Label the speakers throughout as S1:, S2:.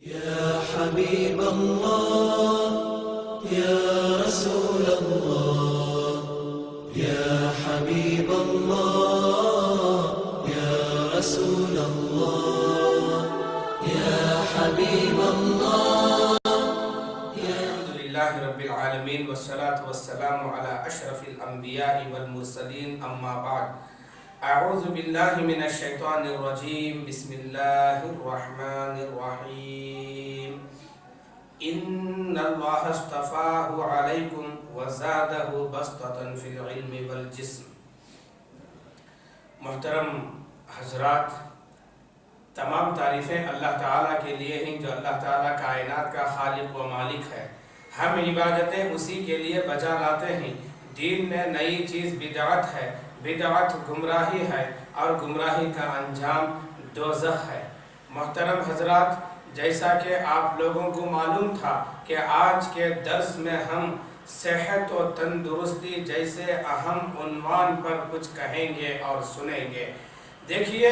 S1: يا حبيب الله يا رسول الله يا حبيب الله يا رسول الله يا حبيب الله.
S2: الحمد لله رب العالمين والصلاة والسلام على أشرف الأنبياء والمرسلين أما بعد. أعوذ بالله من الشيطان الرجيم. بسم الله الرحمن الرحيم. إن الله اصطفاه عليكم وزاده بسطة في العلم والجسم. محترم حضرات، تمام تعریفیں اللہ تعالیٰ کے لیے ہیں جو اللہ تعالیٰ کائنات کا خالق و مالک ہے. ہم عبادتیں اسی کے لیے بجا لاتے ہیں. دین میں نئی چیز بدعت ہے، بدعت گمراہی ہے اور گمراہی کا انجام دوزخ ہے. محترم حضرات، جیسا کہ آپ لوگوں کو معلوم تھا کہ آج کے درس میں ہم صحت و تندرستی جیسے اہم عنوان پر کچھ کہیں گے اور سنیں گے. دیکھیے،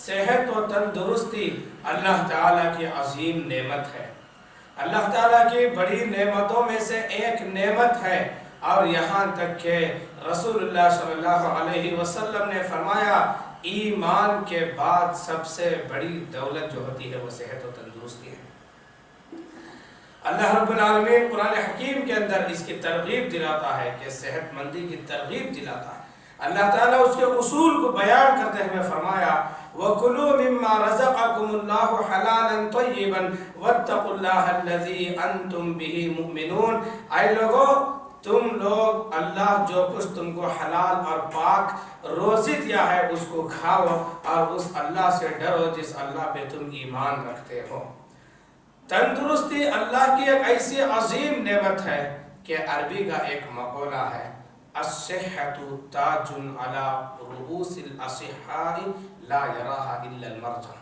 S2: صحت و تندرستی اللہ تعالیٰ کی عظیم نعمت ہے. اللہ تعالیٰ کی بڑی نعمتوں میں سے ایک نعمت ہے، اور یہاں تک کہ رسول اللہ صلی اللہ علیہ وسلم نے فرمایا ایمان کے بعد سب سے بڑی دولت جو ہوتی ہے وہ صحت و تندرستی ہے. اللہ رب العالمین قرآن حکیم کے اندر اس کی ترغیب دلاتا ہے کہ صحت مندی کی ترغیب دلاتا ہے. اللہ تعالیٰ اس کے اصول کو بیان کرتے ہوئے فرمایا وَكُلُوا مِمَّا رَزَقَكُمُ اللَّهُ حَلَالًا طَيِّبًا وَاتَّقُوا اللَّهَ الَّذِي أَنْتُمْ بِهِ مُؤْمِنُونَ. اے لوگو، تم لوگ اللہ جو کچھ تم کو حلال اور پاک روزی دیا ہے اس کو کھاؤ اور اس اللہ سے ڈرو جس اللہ پہ تم ایمان رکھتے ہو. تندرستی اللہ کی ایک ایسی عظیم نعمت ہے کہ عربی کا ایک مقولہ ہے الصحۃ تاج علی رؤوس الاصحاء لا یراها الا المرضى.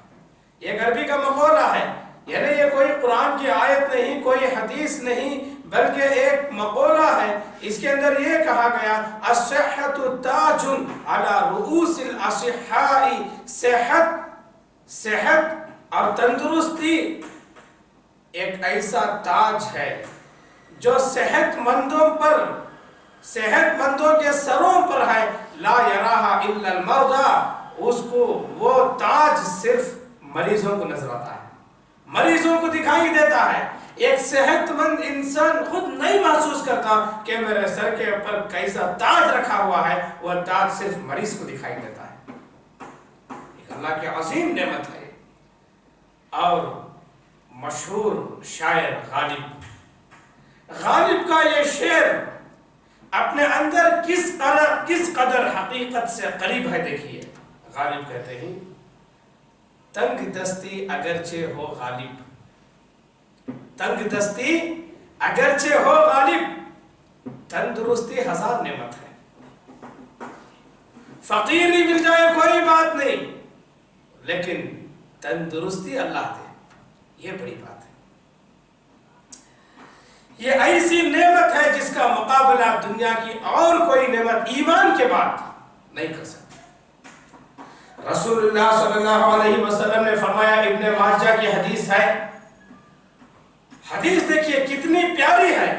S2: یہ عربی کا مقولہ ہے، یعنی یہ کوئی قرآن کی آیت نہیں، کوئی حدیث نہیں، بلکہ ایک مقولہ ہے. اس کے اندر یہ کہا گیا الصحۃ تاج علی رؤوس الاصحاء. صحت اور تندرستی ایک ایسا تاج ہے جو صحت مندوں کے سروں پر ہے. لا یراہا الا المرضى. اس کو وہ تاج صرف مریضوں کو نظر آتا ہے، مریضوں کو دکھائی دیتا ہے. ایک صحت مند انسان خود نہیں محسوس کرتا کہ میرے سر کے اوپر کیسا تاج رکھا ہوا ہے، وہ تاج صرف مریض کو دکھائی دیتا ہے. ایک اللہ کی عظیم نعمت ہے. اور مشہور شاعر غالب کا یہ شعر اپنے اندر کس قدر حقیقت سے قریب ہے. دیکھیے، غالب کہتے ہیں تنگ دستی اگرچہ ہو غالب، تنگ دستی اگرچہ ہو غالب، تندرستی ہزار نعمت ہے. فقیری مل جائے کوئی بات نہیں، لیکن تندرستی اللہ دے یہ بڑی بات ہے. یہ ایسی نعمت ہے جس کا مقابلہ دنیا کی اور کوئی نعمت ایمان کے بعد نہیں کر سکتی. رسول اللہ صلی اللہ علیہ وسلم نے فرمایا، ابن ماجہ کی حدیث ہے، حدیث دیکھیے کتنی پیاری ہے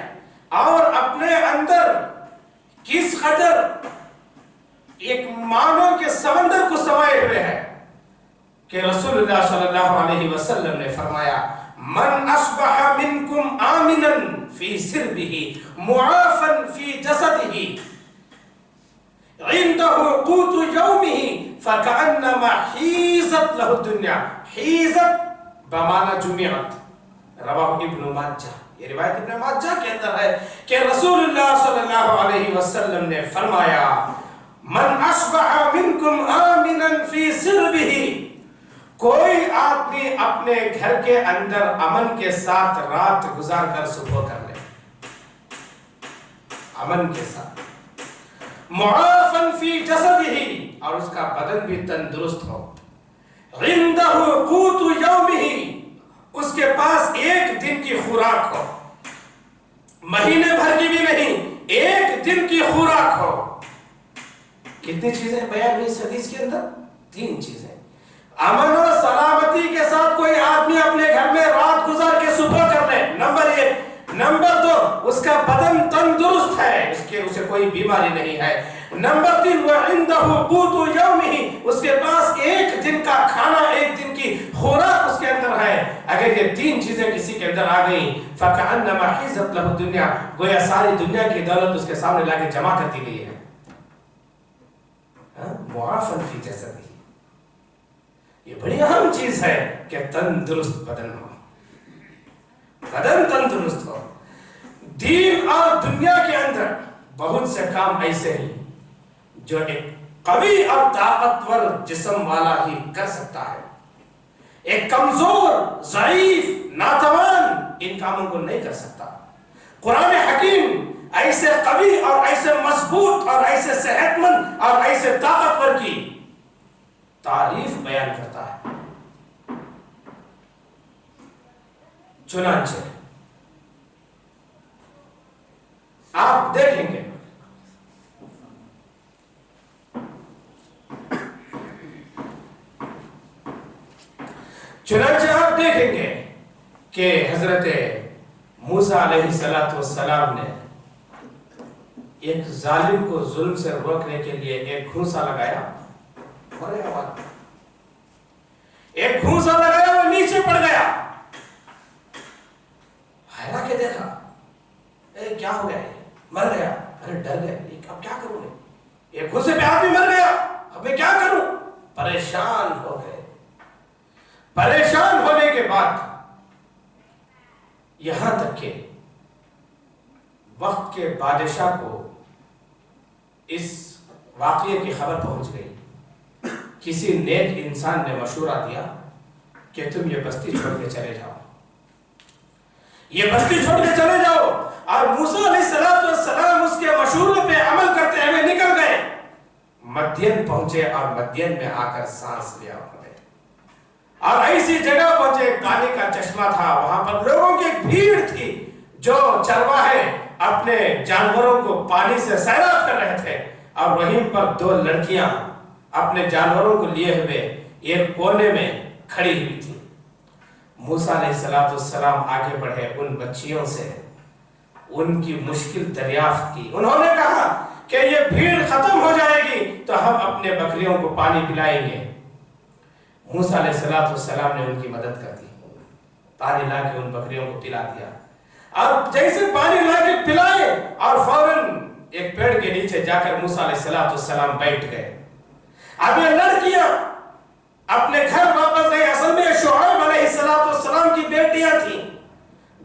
S2: اور اپنے اندر کس قدر ایک معنوں کے سمندر کو سمائے ہوئے ہے کہ رسول اللہ صلی اللہ علیہ وسلم نے فرمایا من اصبح منکم آمنا فی سربہ معافا فی جسدہ عنده قوت یومہ فکأنما حیزت لہ الدنیا. حیزت بمعنی جمعت. رواہ ابن ماجہ. یہ روایت ابن ماجہ کے اندر ہے کہ رسول اللہ صلی اللہ علیہ وسلم نے فرمایا من اصبح منکم آمنا فی سربہ. کوئی آدمی اپنے گھر کے اندر امن کے ساتھ رات گزار کر صبح کر لے، امن کے ساتھ، معافا فی جسدہ، اور اس کا بدن بھی تندرست ہو، عنده قوت یومہ، اس کے پاس ایک دن کی خوراک ہو، مہینے بھر کی بھی نہیں، ایک دن کی خوراک ہو. کتنی چیزیں بیان ہوئی اس حدیث کے اندر؟ 3 چیزیں. امن و سلامتی کے ساتھ کوئی آدمی اپنے گھر میں رات گزار نمبر 2 اس کا بدن تندرست ہے، اسے کوئی بیماری نہیں ہے۔ نمبر 3 وَعِنْدَهُ قُوتُ يَوْمِهِ، اس کے پاس ایک دن کا کھانا، ایک دن کی خوراک اس کے اندر ہے۔ اگر یہ 3 چیزیں کسی کے اندر آ گئیں فَكَأَنَّمَا حِيزَتْ لَهُ الدُّنْيَا، گویا ساری دنیا کی دولت اس کے سامنے لا کے جمع کر دی گئی ہے۔ مُعَافًا فِي جَسَدِهِ، یہ بڑی اہم چیز ہے کہ تندرست بدن ہو، بدن تندرست ہو۔ دین اور دنیا کے اندر بہت سے کام ایسے ہیں جو ایک قوی اور طاقتور جسم والا ہی کر سکتا ہے۔ ایک کمزور، ضعیف، ناتوان ان کاموں کو نہیں کر سکتا۔ قرآن حکیم ایسے قوی اور ایسے مضبوط اور ایسے صحت مند اور ایسے طاقتور کی تعریف بیان کرتا ہے۔ چنانچہ آپ دیکھیں گے کہ حضرت موسیٰ علیہ السلام نے ایک ظالم کو ظلم سے روکنے کے لیے ایک گھونسا لگایا، ایک گھونسا لگایا، وہ نیچے پڑ گیا۔ حیران کے دیکھا، کیا ہو گیا، مر گیا، ارے ڈر گئے، اب کیا کروں میں، ایک گھونسے پہ آدمی مر گیا، اب میں کیا کروں؟ پریشان ہو گئے۔ پریشان ہونے کے بعد یہاں تک کہ وقت کے بادشاہ کو اس واقعے کی خبر پہنچ گئی۔ کسی نیک انسان نے مشورہ دیا کہ تم یہ بستی چھوڑ کے چلے جاؤ، یہ بستی چھوڑ کے چلے جاؤ۔ اور موسیٰ علیہ السلام اس کے مشورے پہ عمل کرتے ہوئے نکل گئے، مدین پہنچے اور مدین میں آ کر سانس لیا انہوں نے، اور ایسی جگہ پہنچے پانی کا چشمہ تھا، وہاں پر لوگوں کی بھیڑ تھی جو چرواہے اپنے جانوروں کو پانی سے سیراب کر رہے تھے، اور وہیں پر 2 لڑکیاں اپنے جانوروں کو لیے ہوئے ایک کونے میں کھڑی ہوئی تھی۔ موسیٰ علیہ السلام آگے بڑھے، ان بچیوں سے ان کی مشکل دریافت کی۔ انہوں نے کہا کہ یہ بھیڑ ختم ہو جائے گی تو ہم اپنے بکریوں کو پانی پلائیں گے۔ موسیٰ علیہ السلام نے ان کی مدد کر دی، پانی لا کے ان بکریوں کو پلا دیا، اور جیسے پانی لا کے پلائے اور فوراً ایک پیڑ کے نیچے جا کر موسیٰ علیہ السلام بیٹھ گئے۔ اب یہ لڑکیاں اپنے گھر واپس گئی، اصل میں شعیب علیہ السلام کی بیٹیاں تھیں۔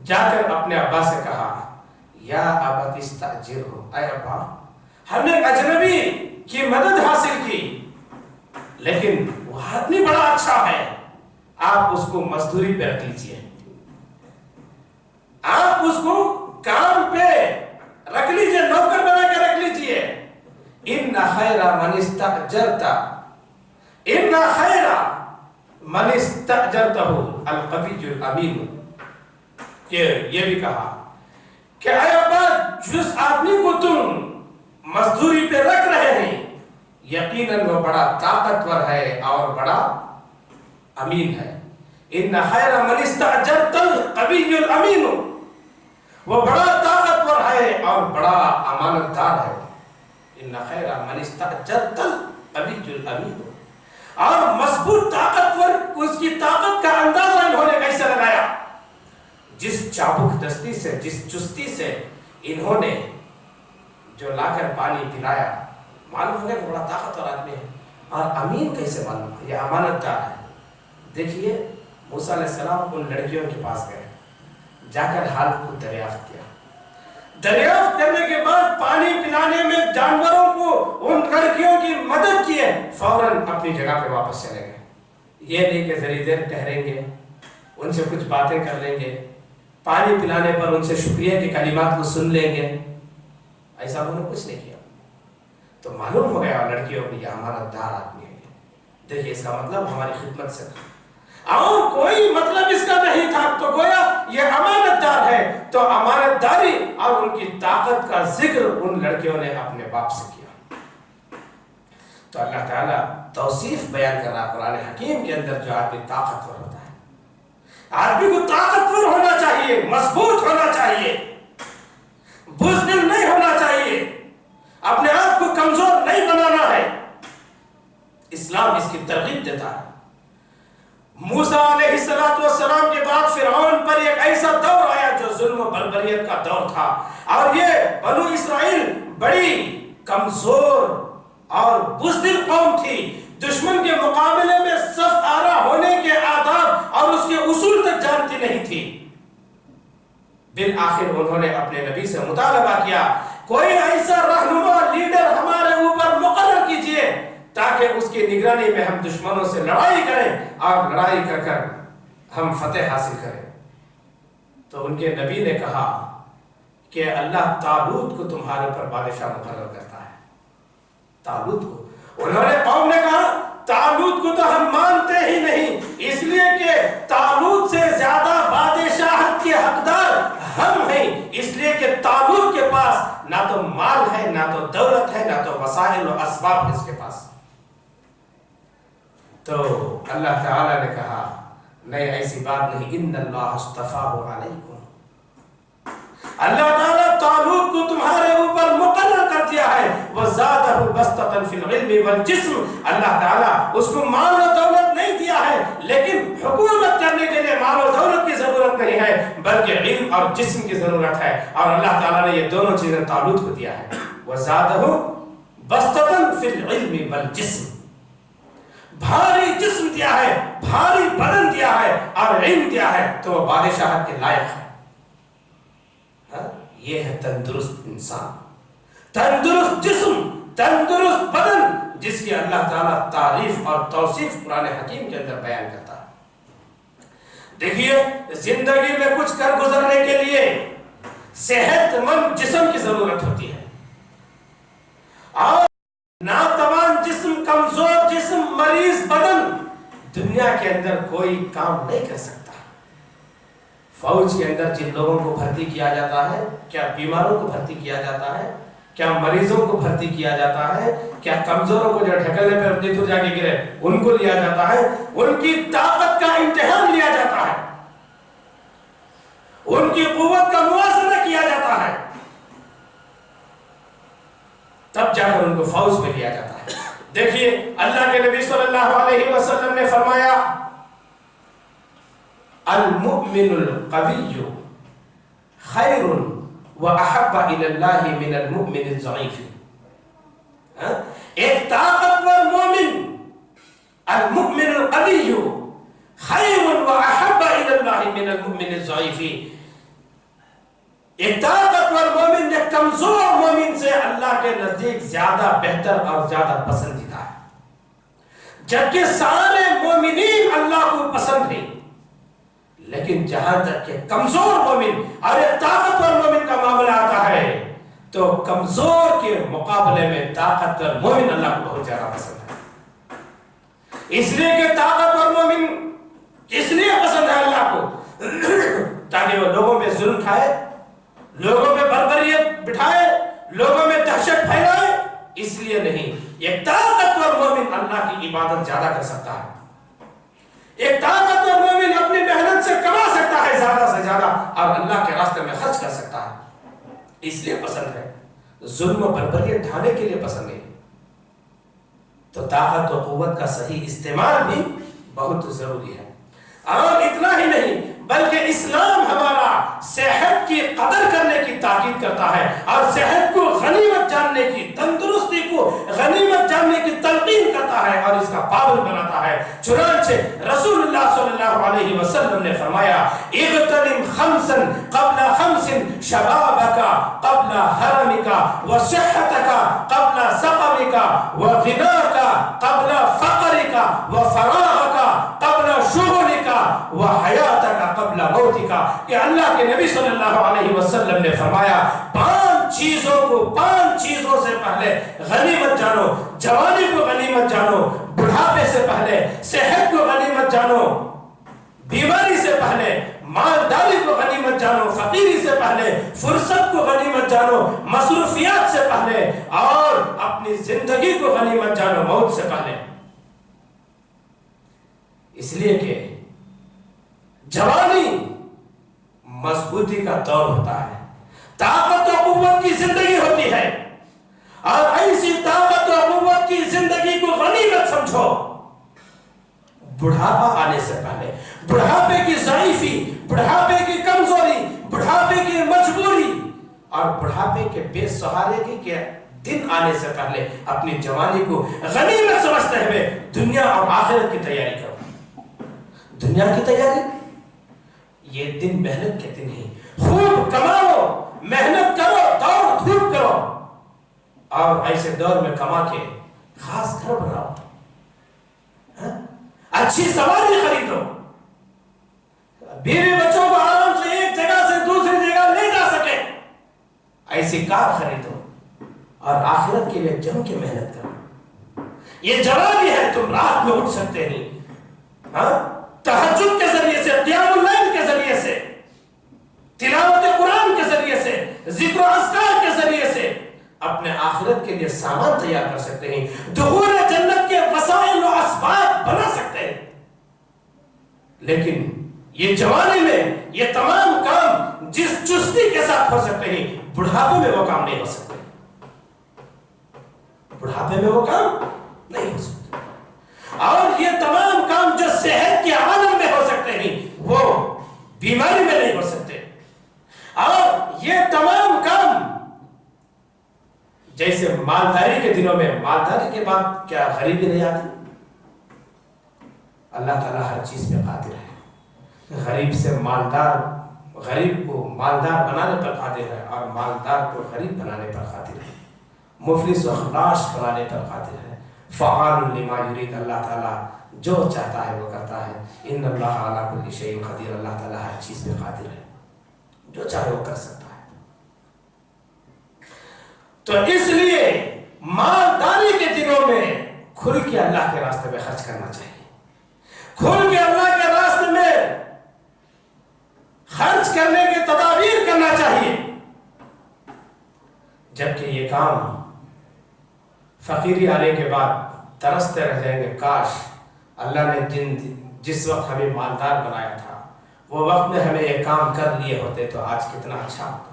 S2: جا کر اپنے ابا سے کہا، یا ابت استاجرہ، اے ابا ہم نے اجنبی کی مدد حاصل کی، لیکن وہ آدمی بڑا اچھا ہے، آپ اس کو مزدوری پہ رکھ لیجئے، آپ اس کو کام پہ رکھ لیجئے، نوکر بنا کے رکھ لیجئے۔ ان خیر من استاجرت، ان خیر من استاجرتہ القوی الامین۔ یہ بھی کہا کہ اے ابا جس آدمی کو تم مزدوری پہ رکھ رہے ہیں یقیناً وہ بڑا طاقتور ہے اور بڑا امین ہے۔ ان خیر من استاجرت القوی الامین، وہ بڑا طاقتور ہے اور بڑا امانت دار ہے۔ ان خیر من استاجرت القوی الامین، اور مضبوط طاقتور، اس کی طاقت کا اندازہ انہوں نے کیسے لگایا؟ جس چابک دستی سے، جس چستی سے انہوں نے جو لا کر پانی پلایا، معلوم ہو گیا کہ بڑا طاقتور آدمی ہے۔ اور امین کیسے معلوم ہے؟ یہ امانت دار ہے۔ دیکھیے موسیٰ علیہ السلام ان لڑکیوں کے پاس گئے، جا کر حال کو دریافت کیا۔ دریافت کرنے کے بعد پانی پلانے میں جانوروں کو ان لڑکیوں کی مدد کیے، فوراً اپنی جگہ پہ واپس چلے گئے۔ یہ نہیں کہ ذری دیر ٹھہریں گے، ان سے کچھ باتیں کر لیں گے، پانی پلانے پر ان سے شکریہ کے کلمات کو سن لیں گے، ایسا انہوں نے کچھ نہیں کیا۔ تو معلوم ہو گیا لڑکیوں کو یہ امانت دار آدمی ہے۔ دیکھیے اس کا مطلب ہماری خدمت سے تھا، اور کوئی مطلب اس کا نہیں تھا، تو گویا یہ امانت دار ہے۔ تو امانت داری اور ان کی طاقت کا ذکر ان لڑکیوں نے اپنے باپ سے کیا۔ تو اللہ تعالیٰ توصیف بیان کر رہا قرآن حکیم کے اندر، جو آدمی طاقتور ہوتا ہے، آدمی کو طاقتور ہونا چاہیے، مضبوط ہونا چاہیے، دور آیا جو ظلم و بربریت کا دور تھا، اور یہ بنو اسرائیل بڑی کمزور اور بزدل قوم تھی، دشمن کے مقابلے میں صف آرا ہونے کے آداب اور اس کے اصول تک جانتی نہیں تھی۔ بالآخر انہوں نے اپنے نبی سے مطالبہ کیا، کوئی ایسا رہنما لیڈر ہمارے اوپر مقرر کیجئے تاکہ اس کی نگرانی میں ہم دشمنوں سے لڑائی کریں اور لڑائی کر کر ہم فتح حاصل کریں۔ تو ان کے نبی نے کہا کہ اللہ طالوت کو تمہارے اوپر بادشاہ مقرر کرتا ہے۔ طالوت کو، انہوں نے قوم نے کہا طالوت کو تو ہم مانتے ہی نہیں، اس لیے کہ طالوت سے زیادہ بادشاہت کے حقدار ہم ہیں، اس لیے کہ طالوت کے پاس نہ تو مال ہے، نہ تو دولت ہے، نہ تو وسائل و اسباب ہے اس کے پاس۔ تو اللہ تعالیٰ نے کہا نہیں، ایسی بات نہیں، ان اللہ اصطفاہ علیکم، اللہ تعالیٰ طالوت کو تمہارے اوپر مقرر کر دیا ہے، وزادہ بسطۃ فی العلم والجسم، اللہ تعالیٰ اس کو مال و دولت نہیں دیا ہے، لیکن حکومت کرنے کے لیے مال و دولت کی ضرورت نہیں ہے بلکہ علم اور جسم کی ضرورت ہے، اور اللہ تعالیٰ نے یہ دونوں چیزیں طالوت کو دیا ہے، وزادہ بسطۃ فی العلم والجسم، بھاری جسم دیا ہے، بھاری بدن دیا ہے اور علم دیا ہے، تو وہ بادشاہت کے لائق ہے۔ یہ ہے تندرست انسان، تندرست جسم، تندرست بدن، جس کی اللہ تعالیٰ تعریف اور توصیف قرآن حکیم کے اندر بیان کرتا ہے۔ دیکھیے، زندگی میں کچھ کر گزرنے کے لیے صحت مند جسم کی ضرورت ہوتی ہے، اور ناتوان جسم، کمزور جسم، مریض بدن دنیا کے اندر کوئی کام نہیں کر سکتا۔ فوج کے اندر جن لوگوں کو بھرتی کیا جاتا ہے، کیا بیماروں کو بھرتی کیا جاتا ہے، کیا مریضوں کو بھرتی کیا جاتا ہے، کیا کمزوروں کو جو ڈھکلنے پر اپنی تو جا کے گرے ان کو لیا جاتا ہے، ان کی طاقت کا امتحان لیا جاتا ہے، ان کی قوت کا موازنہ کیا جاتا ہے، تب جا کر ان کو فوج میں لیا جاتا ہے۔ دیکھیے، اللہ کے نبی صلی اللہ علیہ وسلم نے فرمایا المؤمن القوی خیر واحب الی اللہ من المؤمن الضعیف، ایک طاقتور مومن، المؤمن القوی خیر واحب الی اللہ من المؤمن الضعیف، ایک طاقتور مومن ایک کمزور مومن سے اللہ کے نزدیک زیادہ بہتر اور زیادہ پسندیدہ ہے، جبکہ سارے مومنین اللہ کو پسند ہیں، لیکن جہاں تک کہ کمزور مومن اور ایک طاقتور مومن کا معاملہ آتا ہے تو کمزور کے مقابلے میں طاقتور مومن اللہ کو بہت زیادہ پسند ہے۔ اس لیے کہ طاقتور مومن اس لیے پسند ہے اللہ کو تاکہ وہ لوگوں پہ ظلم کھائے، لوگوں پہ بربریت بٹھائے، لوگوں میں دہشت پھیلائے، اس لیے نہیں، ایک طاقتور مومن اللہ کی عبادت زیادہ کر سکتا ہے، ایک طاقتور مومن اپنی محنت سے کما سکتا ہے زیادہ سے زیادہ اور اللہ کے راستے میں خرچ کر سکتا ہے، اس لیے پسند ہے، ظلم و بربریت ڈھانے کے لیے پسند ہے۔ تو طاقت و قوت کا صحیح استعمال بھی بہت ضروری ہے، اور اتنا ہی نہیں بلکہ اسلام ہمارا صحت کی قدر کرنے کی تاکید کرتا ہے، اور صحت کو غنیمت جاننے کی، تندرستی کو غنیمت جاننے کی تلقین کرتا ہے اور اس کا پابند بناتا ہے۔ چنانچہ رسول اللہ صلی اللہ علیہ وسلم نے فرمایا اغتنم خمسا قبل خمس، شبابک قبل حرمک، وصحتک قبل سقمک، وغناک قبل فقرک، وفراغک قبل شغلک، وحیاتک قبل موتک، کہ اللہ کے نبی صلی اللہ علیہ وسلم نے فرمایا پانچ چیزوں سے پہلے غنیمت جانو، جوانی کو غنیمت جانو، بڑھاپے سے پہلے صحت کو غنیمت جانو، بیماری سے پہلے مالداری کو غنیمت جانو، فقیری سے پہلے فرصت کو غنیمت جانو، مصروفیات سے پہلے، اور اپنی زندگی کو غنیمت جانو موت سے پہلے۔ اس لیے کہ جوانی مضبوطی کا دور ہوتا ہے، طاقت و قوت کی زندگی ہوتی ہے، اور ایسی طاقت و قوت کی زندگی کو غنیمت سمجھو۔ بڑھاپا آنے سے پہلے، بڑھاپے کی ضعیفی، بڑھاپے کی کمزوری اور بڑھاپے کے بے سہارے کے دن آنے سے پہلے اپنی جوانی کو غنیمت سمجھتے ہوئے دنیا اور آخرت کی تیاری کرو۔ دنیا کی تیاری، یہ دن محنت کے دن ہیں، خوب کماؤ، محنت کرو، دوڑ دھوپ کرو، اور ایسے دور میں کما کے خاص گھر بناؤ، اچھی سواری خریدو، بیوی بچوں کو آرام سے ایک جگہ سے دوسری جگہ لے جا سکے، ایسی کار خریدو، اور آخرت کے لیے جم کے محنت کرو۔ یہ جوانی ہے، تم رات میں اٹھ سکتے نہیں، تہجد کے ذریعے سے، قیام اللیل کے ذریعے سے، تلاوت قرآن کے ذریعے سے، ذکر و اذکار کے ذریعے سے اپنے آخرت کے لیے سامان تیار کر سکتے ہیں، دخول جنت کے وسائل و اسباب بنا سکتے ہیں۔ لیکن یہ جوانی میں یہ تمام کام جس چستی کے ساتھ ہو سکتے ہیں، بڑھاپے میں وہ کام نہیں ہو سکتے، بڑھاپے میں وہ کام نہیں ہو سکتے، اور یہ تمام کام جو صحت کے عالم میں ہو سکتے ہیں وہ بیماری میں نہیں ہو سکتے، اور یہ تمام کام جیسے مالداری کے دنوں میں، مالداری کے بعد کیا غریبی نہیں آتی؟ اللہ تعالیٰ ہر چیز پہ قادر ہے، غریب سے مالدار، غریب کو مالدار بنانے پر قادر ہے، اور مالدار کو غریب بنانے پر قادر ہے، مفلس و خلاص بنانے پر قادر ہے، فعال لما یرید، اللہ تعالیٰ جو چاہتا ہے وہ کرتا ہے، ان اللہ علی کل شیء قدیر، اللہ تعالیٰ ہر چیز پہ قادر ہے، جو چاہے وہ کر سکتا ہے۔ تو اس لیے مالداری کے دنوں میں کھل کے اللہ کے راستے میں خرچ کرنا چاہیے، کھل کے اللہ کے راستے میں خرچ کرنے کے تدابیر کرنا چاہیے، جبکہ یہ کام فقیری آنے کے بعد ترستے رہ جائیں گے، کاش اللہ نے جس وقت ہمیں مالدار بنایا تھا وہ وقت میں ہمیں یہ کام کر لیے ہوتے تو آج کتنا اچھا ہوتا۔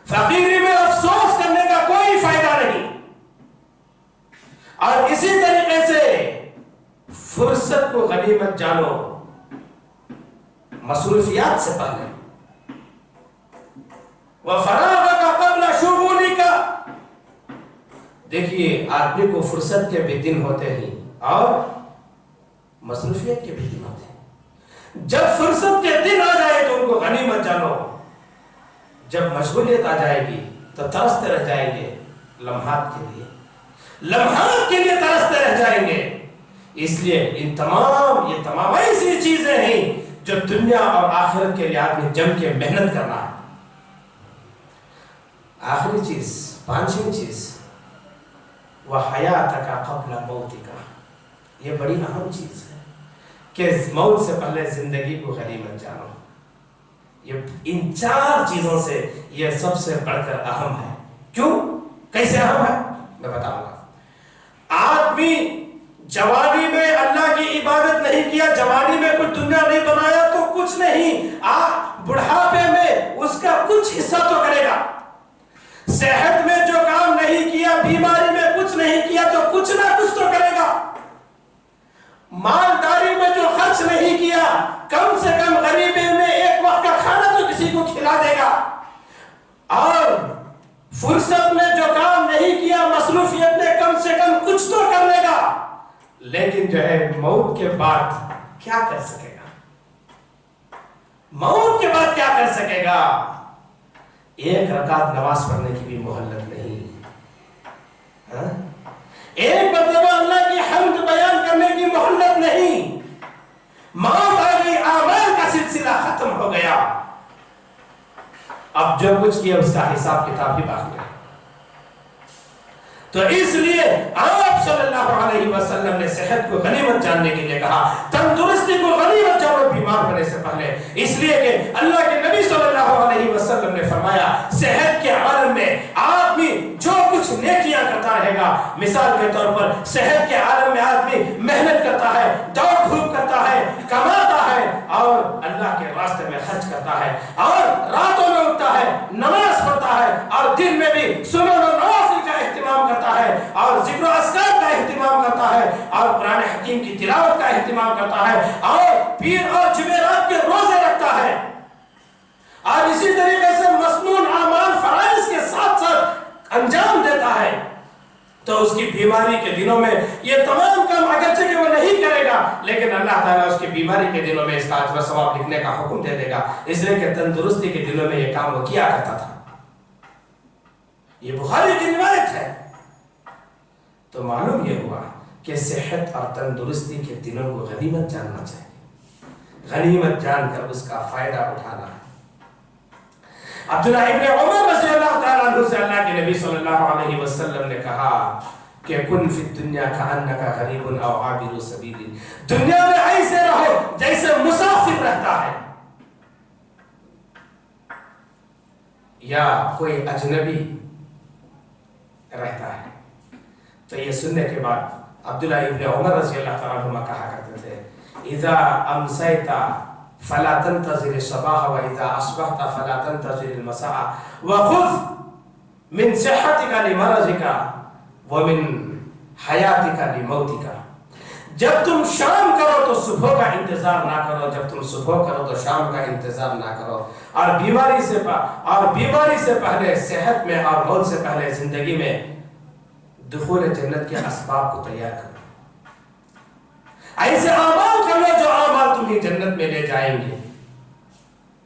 S2: فقیری میں افسوس کرنے کا کوئی فائدہ نہیں، اور اسی طریقے سے فرصت کو غنیمت جانو، مصروفیات سے پہلے، وَفَرَاغَكَ قَبْلَ شُغُولِكَ، دیکھیے آدمی کو فرصت کے بھی دن ہوتے ہیں اور مصروفیت کے بھی دن ہوتے ہیں، جب فرصت کے دن آ جائے تو ان کو غنیمت جانو، جب مشغولیت آ جائے گی تو ترستے رہ جائیں گے لمحات کے لیے ترستے رہ جائیں گے۔ اس لیے یہ تمام ایسی چیزیں ہیں جو دنیا اور آخرت کے لیے آدمی جم کے محنت کرنا ہے۔ آخری چیز، پانچویں چیز، وَحَيَاتَكَ قَبْلَ مَوْتِكَ، یہ بڑی اہم چیز ہے کہ موت سے پہلے زندگی کو غنیمت جانو۔ یہ ان چار چیزوں سے یہ سب سے بڑھ کر اہم ہے۔ کیوں؟ کیسے اہم ہے میں بتاؤں گا۔ آدمی جوانی میں اللہ کی عبادت نہیں کیا، جوانی میں کچھ دنیا نہیں بنایا تو کچھ نہیں، بڑھاپے میں اس کا کچھ حصہ تو کرے گا، صحت میں جو کام نہیں کیا، بیماری میں کچھ نہیں کیا تو کچھ نہ کچھ تو کرے گا، مالداری میں جو خرچ نہیں کیا کم سے کم غریبی میں ایک وقت کا کھانا تو کسی کو کھلا دے گا، اور فرصت میں جو کام نہیں کیا مصروفیت میں کم سے کم کچھ تو کر لے گا، لیکن جو ہے موت کے بعد کیا کر سکے گا؟ موت کے بعد کیا کر سکے گا؟ ایک رکعت نماز پڑھنے کی بھی مہلت نہیں، ایک مرتبہ اللہ کی حمد بیان کرنے کی مہلت نہیں، موت آ گئی، اعمال کا سلسلہ ختم ہو گیا، اب جو کچھ کیا اس کا حساب کتاب بھی باقی ہے۔ تو اس لیے آپ صلی اللہ علیہ وسلم نے صحت کو غنیمت جاننے کے لیے کہا، تندرستی کو غنیمت جانو بیمار ہونے سے پہلے، اس لیے کہ اللہ کے نبی صلی اللہ علیہ وسلم نے فرمایا صحت کے عالم میں آدمی جو کچھ نیکیاں کرتا رہے گا، مثال کے طور پر صحت کے عالم میں آدمی محنت کرتا ہے، دوڑ دھوپ کرتا ہے، کماتا ہے اور اللہ کے راستے میں خرچ کرتا ہے، اور راتوں میں اٹھتا ہے، نماز پڑھتا ہے، اور دن میں بھی سنن و نوافل کا اہتمام کرتا ہے، اور ذکر و اذکار کا اہتمام کرتا ہے، اور قرآن حکیم کی تلاوت کا اہتمام کرتا ہے، اور پیر اور جمعرات کے روزے رکھتا ہے، اور اسی طریقے سے مسنون اعمال فرائض کے تو اس کی بیماری کے دنوں میں یہ تمام کام اگرچہ کہ وہ نہیں کرے گا لیکن اللہ تعالیٰ اس کی بیماری کے دنوں میں اس کا اجر و ثواب لکھنے کا حکم دے دے گا، اس لیے کہ تندرستی کے دنوں میں یہ کام وہ کیا کرتا تھا۔ یہ بخاری کی روایت ہے۔ تو معلوم یہ ہوا کہ صحت اور تندرستی کے دنوں کو غنیمت جاننا چاہیے، غنیمت جان کر اس کا فائدہ اٹھانا ہے۔ عبداللہ ابن عمر رضی اللہ تعالیٰ عنہ سے اللہ کے نبی صلی اللہ علیہ وسلم نے کہا کہ کن فی الدنیا کأنک غریب او عابر سبیل، دنیا میں ایسے رہو جیسے مسافر رہتا ہے یا کوئی اجنبی رہتا ہے۔ تو یہ سننے کے بعد عبداللہ ابن عمر رضی اللہ تعالیٰ عنہ کہا کرتے تھے اذا امسیت فلا تنتظر الصباح واذا اصبحت فلا تنتظر المساء وخذ من صحتك لمرضك ومن حیاتك لموتك۔ جب تم شام کرو تو صبح کا انتظار نہ کرو، جب تم صبح کرو تو شام کا انتظار نہ کرو، اور بیماری سے پہلے صحت میں اور موت سے پہلے زندگی میں دخول جنت کے اسباب کو تیار کرو۔ ایسے اعمال کرو جو اعمال تمہیں جنت میں لے جائیں گے۔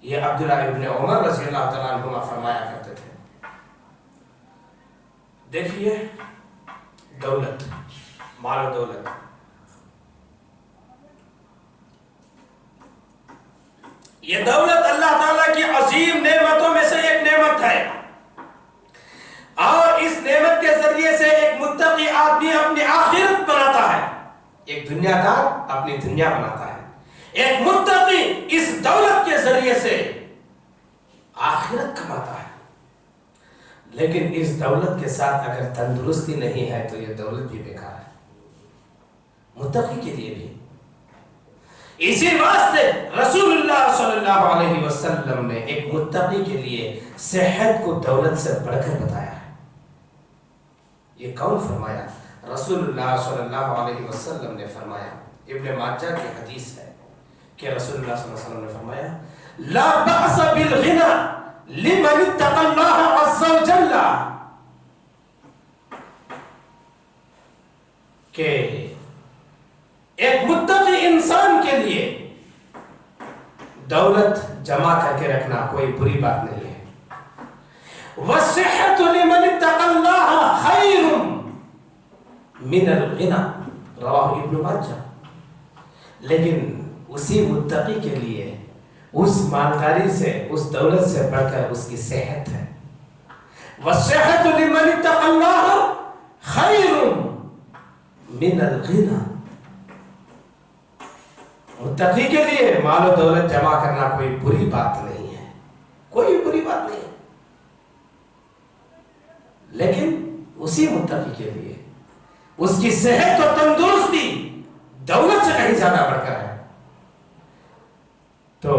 S2: یہ عبداللہ ابن عمر رضی اللہ تعالیٰ عنہ فرمایا کرتے تھے۔ دیکھیے دولت، مال و دولت، یہ دولت اللہ تعالیٰ کی عظیم نعمتوں میں سے ایک نعمت ہے، اور اس نعمت کے ذریعے سے ایک متقی آدمی اپنی آخرت بناتا ہے، ایک دنیا دار اپنی دنیا بناتا ہے، ایک متقی اس دولت کے ذریعے سے آخرت کماتا ہے۔ لیکن اس دولت کے ساتھ اگر تندرستی نہیں ہے تو یہ دولت بھی بیکار ہے، متقی کے لیے بھی۔ اسی واسطے رسول اللہ صلی اللہ علیہ وسلم نے ایک متقی کے لیے صحت کو دولت سے بڑھ کر بتایا ہے۔ یہ کون فرمایا؟ رسول اللہ صلی اللہ علیہ وسلم نے فرمایا، ابن ماجہ کی حدیث ہے کہ رسول اللہ صلی اللہ علیہ وسلم نے فرمایا لا بأس بالغنى لمن اتقى الله عز وجل، کہ ایک متقی انسان کے لیے دولت جمع کر کے رکھنا کوئی بری بات نہیں ہے۔ وَالصِّحَّةُ لِمَنِ اتَّقَى اللَّهَ خَيْرٌ مِنَ الْغِنَى، رواہ ابن ماجہ۔ لیکن اسی متقی کے لیے اس مالداری سے، اس دولت سے بڑھ کر اس کی صحت ہے۔ وَالصِّحَّةُ لِمَنِ اتَّقَى اللَّهَ خَيْرٌ مِنَ الْغِنَى، متقی کے لیے مال و دولت جمع کرنا کوئی بری بات نہیں ہے، کوئی بری بات نہیں ہے، لیکن اسی متقی کے لیے اس کی صحت اور تندرستی دولت سے کہیں زیادہ بڑھ کر ہے۔ تو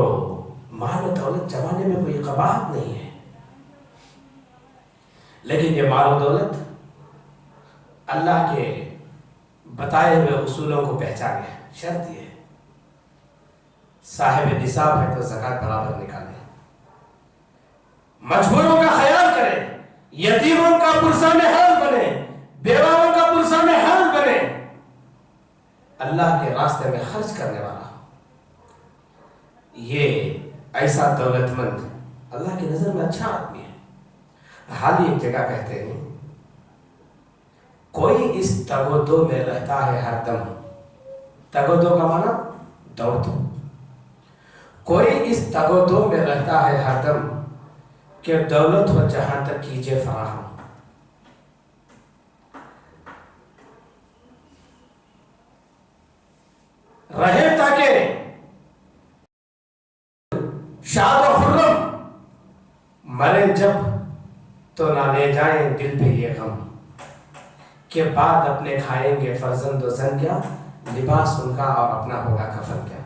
S2: مال و دولت جمانے میں کوئی قباحت نہیں ہے، لیکن یہ مال و دولت اللہ کے بتائے ہوئے اصولوں کو پہچانے، شرط یہ ہے صاحب نصاب ہے تو زکوٰۃ برابر نکالے، مجبوروں کا خیال کرے، یتیموں کا پرسان حال بنے، بیواؤں کا پرسان حال بنے، اللہ کے راستے میں خرچ کرنے والا، یہ ایسا دولت مند اللہ کی نظر میں اچھا آدمی ہے۔ حال ہی ایک جگہ کہتے ہیں کوئی اس تگ و دو میں رہتا ہے ہر دم، تگ و دو کا معنی دوڑ دو، کوئی اس تگ و دو میں رہتا ہے ہر دم کہ دولت ہو جہاں تک کیجئے فراہم، رہے تاکہ شاد و خرم، مرے جب تو نہ لے جائیں دل پہ یہ غم، کہ بعد اپنے کھائیں گے فرزند و زن کیا، لباس ان کا اور اپنا ہوگا کفن کیا۔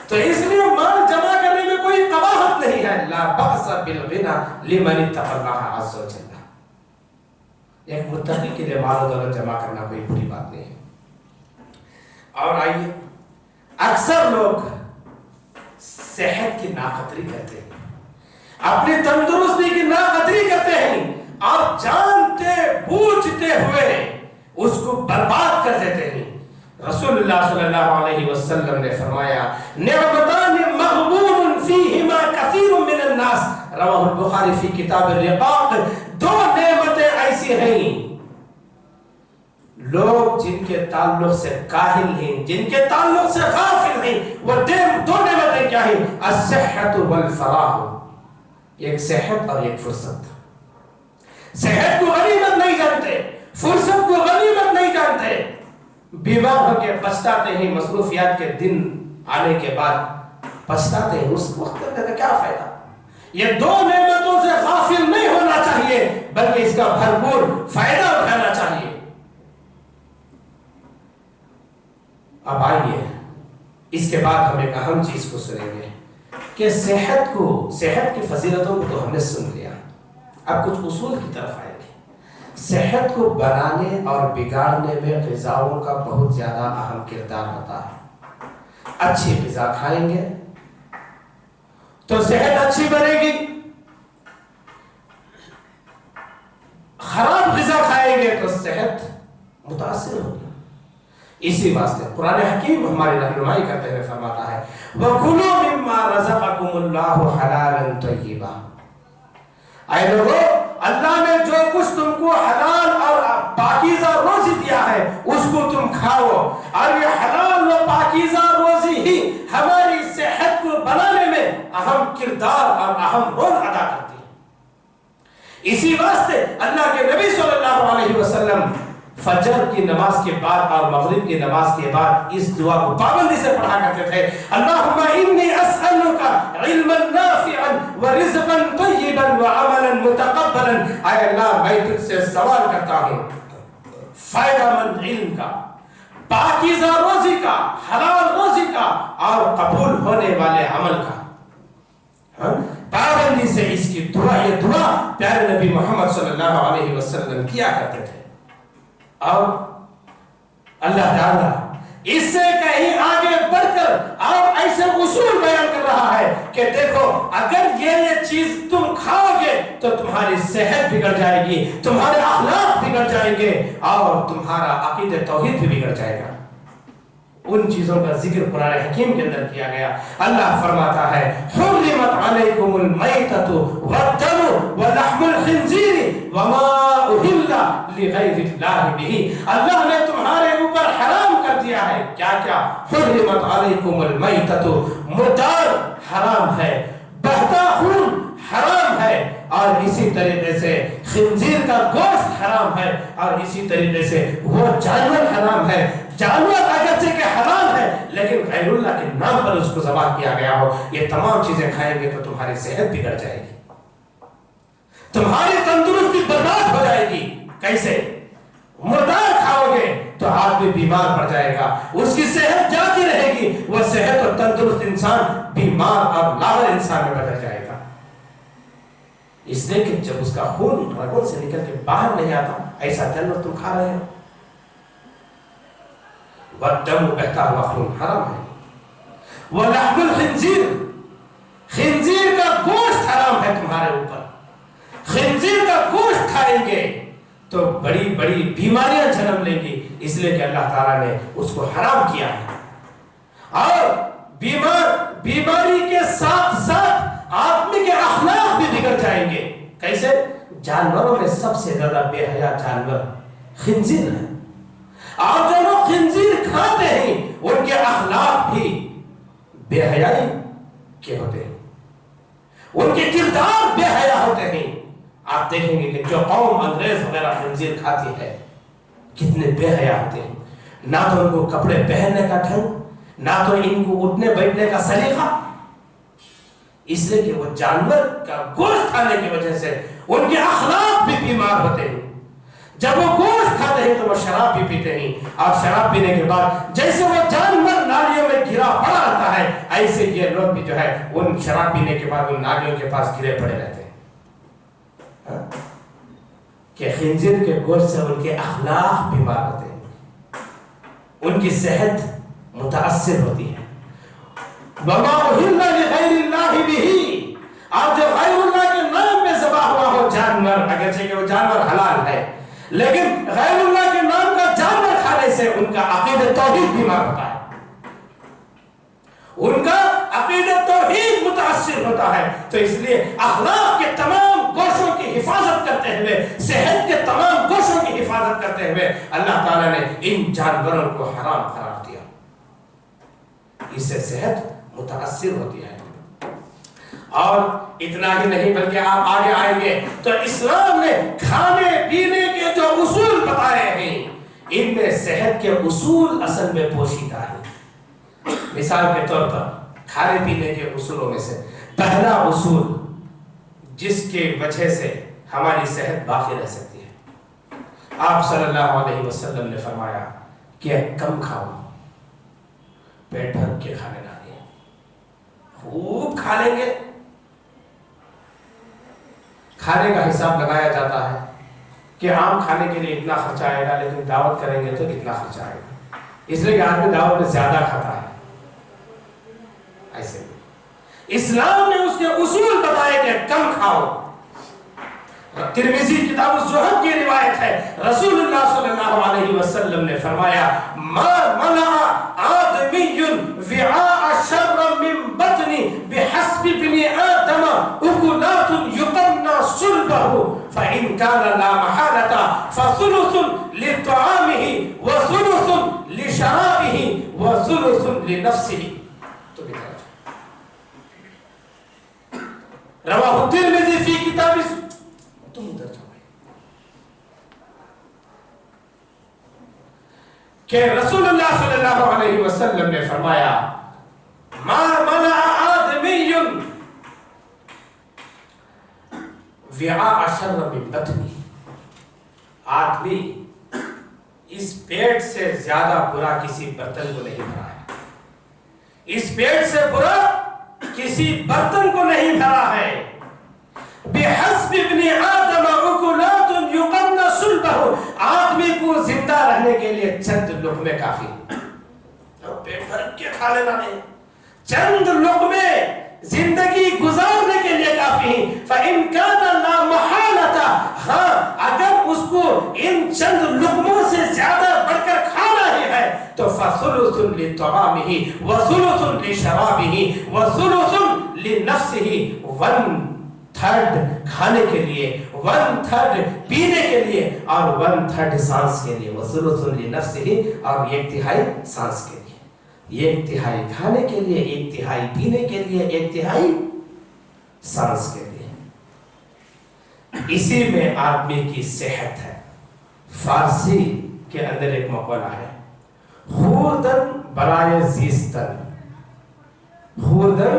S2: تو اس لیے مال جمع کرنے میں کوئی قباحت نہیں ہے۔ لا بأس بالغنى لمن اتقى الله عز وجل، ایک متقی کے لیے مال و دولت جمع کرنا کوئی بری بات نہیں ہے۔ اور آئیے، اکثر لوگ صحت کی ناقدری کرتے ہیں، اپنی تندرستی کی ناقدری کرتے ہیں، آپ جانتے بوجھتے ہوئے اس کو برباد کر دیتے ہیں۔ رسول اللہ صلی اللہ علیہ وسلم نے فرمایا نعمتان مغبون فیہما کثیر من الناس، رواہ البخاری فی کتاب الرقاق، دو نعمتیں ایسی ہیں لوگ جن کے تعلق سے کاہل ہیں، جن کے تعلق سے غافل ہیں، وہ دو نعمتیں کیا ہیں؟ الصحت والفراغ، ایک صحت اور ایک فرصت۔ صحت کو غنیمت نہیں جانتے، فرصت کو غنیمت نہیں جانتے، بیمار ہو کے پچھتاتے ہیں، مصروفیات کے دن آنے کے بعد پچھتاتے ہیں، اس وقت کا کیا فائدہ؟ یہ دو نعمتوں سے غافل نہیں ہونا چاہیے بلکہ اس کا بھرپور فائدہ اٹھانا چاہیے۔ اب آئیے اس کے بعد ہم ایک اہم چیز کو سنیں گے کہ صحت کی فضیلتوں کو تو ہم نے سن لیا، اب کچھ اصول کی طرف آئیں گے۔ صحت کو بنانے اور بگاڑنے میں غذاؤں کا بہت زیادہ اہم کردار ہوتا ہے۔ اچھی غذا کھائیں گے تو صحت اچھی بنے گی، خراب غذا کھائیں گے تو صحت متاثر ہوگی۔ اسی واسطے قرآن حکیم ہماری رہنمائی کرتے ہوئے فرماتا ہے وَكُلُوا مِمَّا رَزَقَكُمُ اللَّهُ حَلَالًا طَيِّبًا، اے لوگو اللہ نے جو کچھ تم کو حلال اور پاکیزہ روزی دیا ہے اس کو تم کھاؤ، اور یہ حلال و پاکیزہ روزی ہی ہماری صحت کو بنانے میں اہم کردار اور اہم رول ادا کرتی ہے۔ اسی واسطے اللہ کے نبی صلی اللہ علیہ وسلم فجر کی نماز کے بعد اور مغرب کی نماز کے بعد اس دعا کو پابندی سے پڑھا کرتے تھے، اللہم انی اسألک علما نافعا ورزقا طیبا وعملا متقبلا، اے اللہ میں تجھ سے سوال کرتا ہوں فائدہ مند علم کا، پاکیزہ روزی کا، حلال روزی کا اور قبول ہونے والے عمل کا۔ پابندی سے اس کی دعا، یہ دعا پیارے نبی محمد صلی اللہ علیہ وسلم کیا کرتے تھے۔ اور اللہ تعالیٰ اس سے کہیں آگے بڑھ کر اور ایسے اصول بیان کر رہا ہے کہ دیکھو اگر یہ چیز تم کھاؤ گے تو تمہاری صحت بگڑ جائے گی، تمہارے اخلاق بگڑ جائیں گے اور تمہارا عقیدہ توحید بھی بگڑ جائے گا۔ ان چیزوں کا ذکر قرآن حکیم کے اندر کیا گیا۔ اللہ فرماتا ہے حرمت علیکم المیتۃ والدم ولحم الخنزیر وما اہل لغیر اللہ بہ، اللہ نے تمہارے اوپر حرام کر دیا ہے کیا کیا؟ حرمت علیکم المیتۃ، مردار حرام ہے، بہتا خون حرام ہے، اور اسی طریقے سے خنزیر کا گوشت حرام ہے، اور اسی طریقے سے وہ جانور حرام ہے۔ جانور اگرچہ کہ حرام ہے لیکن غیر اللہ کے نام پر اس کو ذبح کیا گیا ہو، یہ تمام چیزیں کھائیں گے تو تمہاری صحت بگڑ جائے گی، تمہاری تندرستی برباد ہو جائے گی۔ کیسے؟ مردار کھاؤ گے تو آدمی بیمار پڑ جائے گا، اس کی صحت جاتی رہے گی، وہ صحت اور تندرست انسان بیمار اور لاغر انسان میں بدل جائے گا، اس لیے کہ جب اس کا خون رگوں سے نکل کے باہر نہیں آتا ایسا جانور تم کھا رہے ہو۔ والدم، بہتا ہوا خون حرام ہے، ولحم الخنزیر، خنزیر کا گوشت حرام ہے تمہارے اوپر، خنزیر کا گوشت کھائیں گے تو بڑی بڑی بیماریاں جنم لیں گی، اس لیے کہ اللہ تعالیٰ نے اس کو حرام کیا ہے۔ اور بیماری کے ساتھ ساتھ آدمی کے اخلاق بھی بگڑ جائیں گے۔ کیسے؟ جانوروں میں سب سے زیادہ بے حیا جانور خنزیر ہے، اور جو لوگ خنزیر کھاتے ہیں ان کے اخلاق بھی بے حیائی کے ہوتے ہیں، ان کے کردار بے حیا ہوتے ہیں۔ آپ دیکھیں گے کہ جو قوم انگریز وغیرہ خنزیر کھاتی ہے کتنے بے حیا ہوتے ہیں، نہ تو ان کو کپڑے پہننے کا ڈھنگ، نہ تو ان کو اٹھنے بیٹھنے کا سلیقہ، اس لیے کہ وہ جانور کا گوشت کھانے کی وجہ سے ان کے اخلاق بھی بیمار ہوتے ہیں۔ جب وہ گوشت کھاتے ہیں تو وہ شراب بھی پیتے ہیں، اور شراب پینے کے بعد جیسے وہ جانور نالیوں میں گرا پڑا رہتا ہے ایسے یہ لوگ بھی جو ہے ان شراب پینے کے بعد ان نالیوں کے پاس گرے پڑے رہتے ہیں، کہ خنزیر کے گوشت سے ان کے اخلاق بیمار ہوتے ہیں، ان کی صحت متاثر ہوتی ہے۔ وما اہل لغیر اللہ بہ، آپ جو غیر اللہ کے نام پہ ذبح ہوا ہو جانور، اگرچہ کہ وہ لیکن غیر اللہ کے نام کا جانور کھانے سے ان کا عقیدہ توحید بیمار ہوتا ہے، ان کا عقیدہ توحید متاثر ہوتا ہے۔ تو اس لیے اخلاق کے تمام گوشوں کی حفاظت کرتے ہوئے، صحت کے تمام گوشوں کی حفاظت کرتے ہوئے اللہ تعالیٰ نے ان جانوروں کو حرام قرار دیا، اس سے صحت متاثر ہوتی ہے۔ اور اتنا ہی نہیں بلکہ آپ آگے آئیں گے تو اسلام نے کھانے پینے کے جو اصول بتائے ہیں، ان میں صحت کے اصول اصل میں پوشیدہ ہیں۔ مثال کے طور پر کھانے پینے کے اصولوں میں سے پہلا اصول جس کی وجہ سے ہماری صحت باقی رہ سکتی ہے، آپ صلی اللہ علیہ وسلم نے فرمایا کہ کم کھاؤ، پیٹ بھر کے کھانے ڈالیں۔ خوب کھا لیں گے، کھانے کا حساب لگایا جاتا ہے کہ عام کھانے کے لیے اتنا خرچہ آئے گا، لیکن دعوت کریں گے تو اتنا خرچہ آئے گا، اس لیے کہ آدمی دعوت میں زیادہ کھاتا ہے۔ ایسے اسلام نے اس کے اصول بتائے کہ کم کھاؤ۔ ترمذی کتاب الزہد کی روایت ہے، رسول اللہ صلی اللہ علیہ وسلم نے فرمایا ما منع آدمی وعاء شر من بطن بحسب ابن آدم اکلات یقمن صلبه فإن كان لا محالة فثلث لطعامه وثلث لشرابه وثلث لنفسه۔ رواہ الترمذی فی کتاب کہ رسول اللہ صلی اللہ علیہ وسلم نے فرمایا ما منع آدمی وعاء شر من بطنی، آدمی اس پیٹ سے زیادہ برا کسی برتن کو نہیں بھرا ہے، اس پیٹ سے برا کسی برتن کو نہیں بھرا ہے۔ بحسب ابن آدم اکلات یقمن صلبہ، آدمی کو زندہ رہنے کے لیے چند لقمے کافی ہیں، پیٹ بھر کے کھا لینا نہیں، چند لقمے زندگی گزارنے کے لیے کافی ہیں۔ فإن كان لا محالة، ہاں اگر اس کو ان چند لقموں سے زیادہ بڑھ کر کھانا ہی ہے تو فثلث لطعامه وثلث لشرابه وثلث لنفسه، 1/3 کھانے کے لیے، 1/3 پینے کے لیے، اور 1/3 سانس کے لیے، وثلث لنفسه، اور 1/3 سانس کے لیے، 1/3 کھانے کے لیے، 1/3 پینے کے لیے، 1/3 سانس کے لیے۔ اسی میں آدمی کی صحت ہے۔ فارسی کے اندر ایک مقولہ ہے، خوردن برائے زیستن، خوردن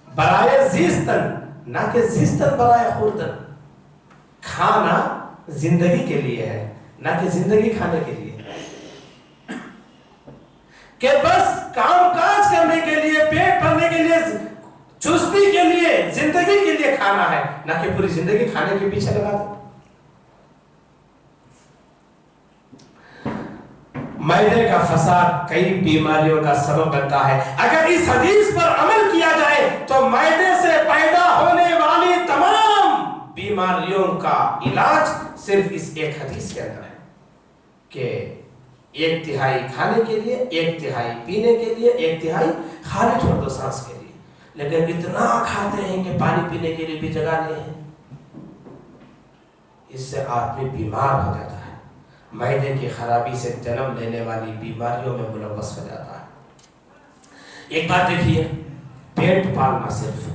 S2: برائے زیستن، نہ کہ زیستن برائے خوردن۔ کھانا زندگی کے لیے ہے، نہ کہ زندگی کھانے کے لیے، کہ بس کام کاج کرنے کے لیے، پیٹ بھرنے کے لیے، چستی کے لیے، زندگی کے لیے کھانا ہے، نہ کہ پوری زندگی کھانے کے پیچھے لگا دو۔ معدے کا فساد کئی بیماریوں کا سبب بنتا ہے۔ اگر اس حدیث پر عمل کیا جائے تو معدے سے پیدا ہونے والی تمام بیماریوں کا علاج صرف اس ایک حدیث کے اندر ہے کہ 1/3 کھانے کے لیے، 1/3 پینے کے لیے، 1/3 کھانے چھوڑ دو سانس کے لیے۔ لیکن اتنا کھاتے ہیں کہ پانی پینے کے لیے بھی جگہ نہیں ہے، اس سے آدمی بیمار ہو جاتا ہے، معدے کی خرابی سے جنم لینے والی بیماریوں میں ملوث ہو جاتا ہے۔ ایک بات دیکھیے، پیٹ پالنا صرف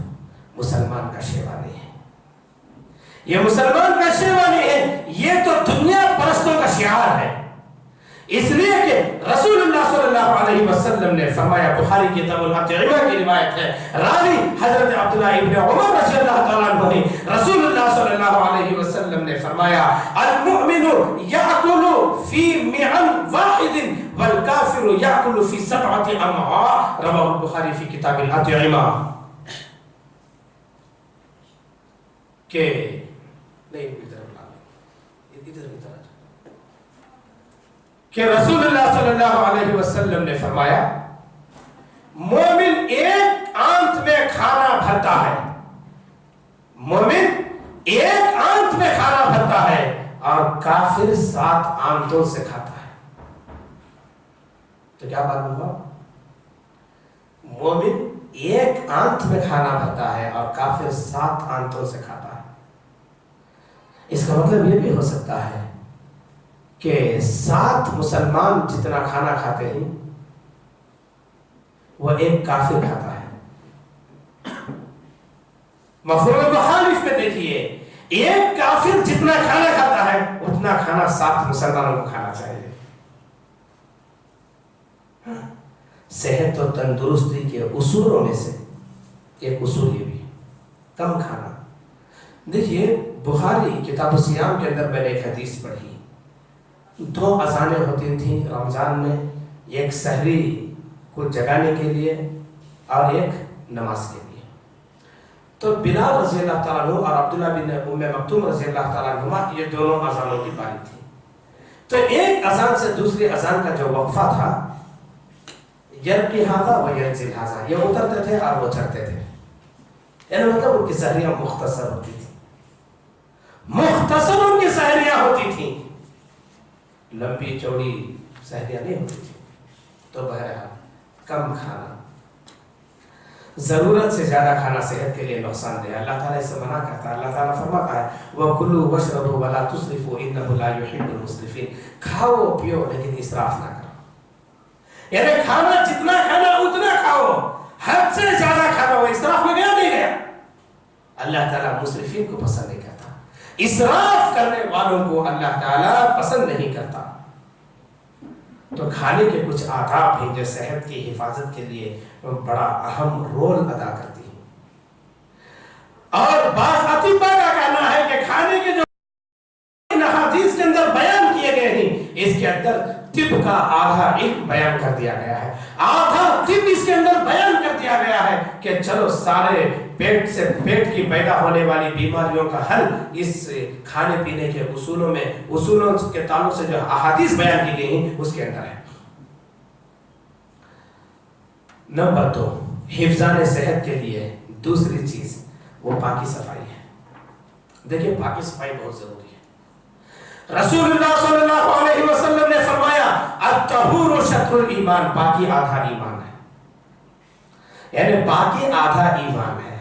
S2: مسلمان کا شیوا نہیں ہے، یہ مسلمان کا شیوا نہیں ہے، یہ تو دنیا پرستوں کا شعار ہے۔ اس لیے کہ رسول اللہ صلی اللہ علیہ وسلم نے فرمایا، بخاری کتاب الاطعمہ کی روایت ہے، راوی حضرت عبداللہ ابن عمر رضی اللہ تعالیٰ عنہ ہیں، رسول اللہ صلی اللہ علیہ وسلم نے فرمایا المؤمن یأکل فی معن واحد والکافر یأکل فی 7 امعاء، رواہ البخاری فی کتاب الاطعمہ۔ کہ نہیں کہ رسول اللہ صلی اللہ علیہ وسلم نے فرمایا مومن ایک آنت میں کھانا بھرتا ہے، مومن ایک آنت میں کھانا بھرتا ہے،
S3: اور کافر 7 آنتوں سے کھاتا ہے، تو کیا معلوم ہوا؟ مومن 1 آنت میں کھانا بھرتا ہے اور کافر 7 آنتوں سے کھاتا ہے۔ اس کا مطلب یہ بھی ہو سکتا ہے کہ 7 مسلمان جتنا کھانا کھاتے ہیں وہ 1 کافر کھاتا ہے۔ مفہوم مخالف میں دیکھیے، 1 کافر جتنا کھانا کھاتا ہے اتنا کھانا 7 مسلمانوں کو کھانا چاہیے۔ صحت و تندرستی کے اصولوں میں سے ایک اصول یہ بھی کم کھانا۔ دیکھیے بخاری کتاب الصیام کے اندر میں نے ایک حدیث پڑھی، 2 اذانیں ہوتی تھیں رمضان میں، ایک سحری کو جگانے کے لیے اور ایک نماز کے لیے۔ تو بلال رضی اللہ تعالیٰ عنہ اور عبداللہ بن ام مکتوم رضی اللہ تعالیٰ عنہما یہ دونوں اذانوں کی باری تھی۔ تو ایک اذان سے دوسری اذان کا جو وقفہ تھا، یرقی ھذا و ینزل ھذا، یہ اترتے تھے اور وہ چڑھتے تھے، یعنی مطلب ان کی سحریاں مختصر ہوتی تھی، مختصر ان کی سحریاں ہوتی تھیں، لمبی چوڑی سحریاں نہیں ہوتی تھی۔ تو بہرحال کم کھانا، ضرورت سے زیادہ کھانا صحت کے لیے نقصان دہ، اللہ تعالیٰ اسے منع کرتا ہے۔ اللہ تعالیٰ فرماتا ہے وَكُلُوا وَاشْرَبُوا وَلَا تُسْرِفُوا إِنَّهُ لَا يُحِبُّ الْمُسْرِفِينَ، کھاؤ پیو لیکن اسراف نہ کرو، یعنی کھانا جتنا کھانا اتنا کھاؤ، حد سے زیادہ کھانا، وہ اسراف میں گیا نہیں گیا؟ اللہ تعالیٰ مسرفین کو پسند نہیں کرتا، اسراف کرنے والوں کو اللہ تعالیٰ پسند نہیں کرتا۔ تو کھانے کے کچھ آداب ہیں جو صحت کی حفاظت کے لیے بڑا اہم رول ادا کرتی ہیں، اور بعض اطباء کا کہنا ہے کہ کھانے کے جو حدیث کے اندر بیان کیے گئے ہیں، اس کے اندر طب کا آدھا علم بیان کر دیا گیا ہے، آدھا طب اس کے اندر بیان کر دیا گیا ہے کہ چلو سارے پیٹ کی پیدا ہونے والی بیماریوں کا حل اس کھانے پینے کے اصولوں کے تعلق سے جو احادیث بیان کی گئی ہیں اس کے اندر ہے۔ نمبر 2، حفظان صحت کے لیے دوسری چیز وہ پاکی صفائی ہے۔ دیکھیں پاکی صفائی بہت ضروری ہے۔ رسول اللہ صلی اللہ علیہ وسلم نے فرمایا الطہور شطر الایمان، پاکی آدھا ایمان ہے، یعنی پاکی آدھا ایمان ہے۔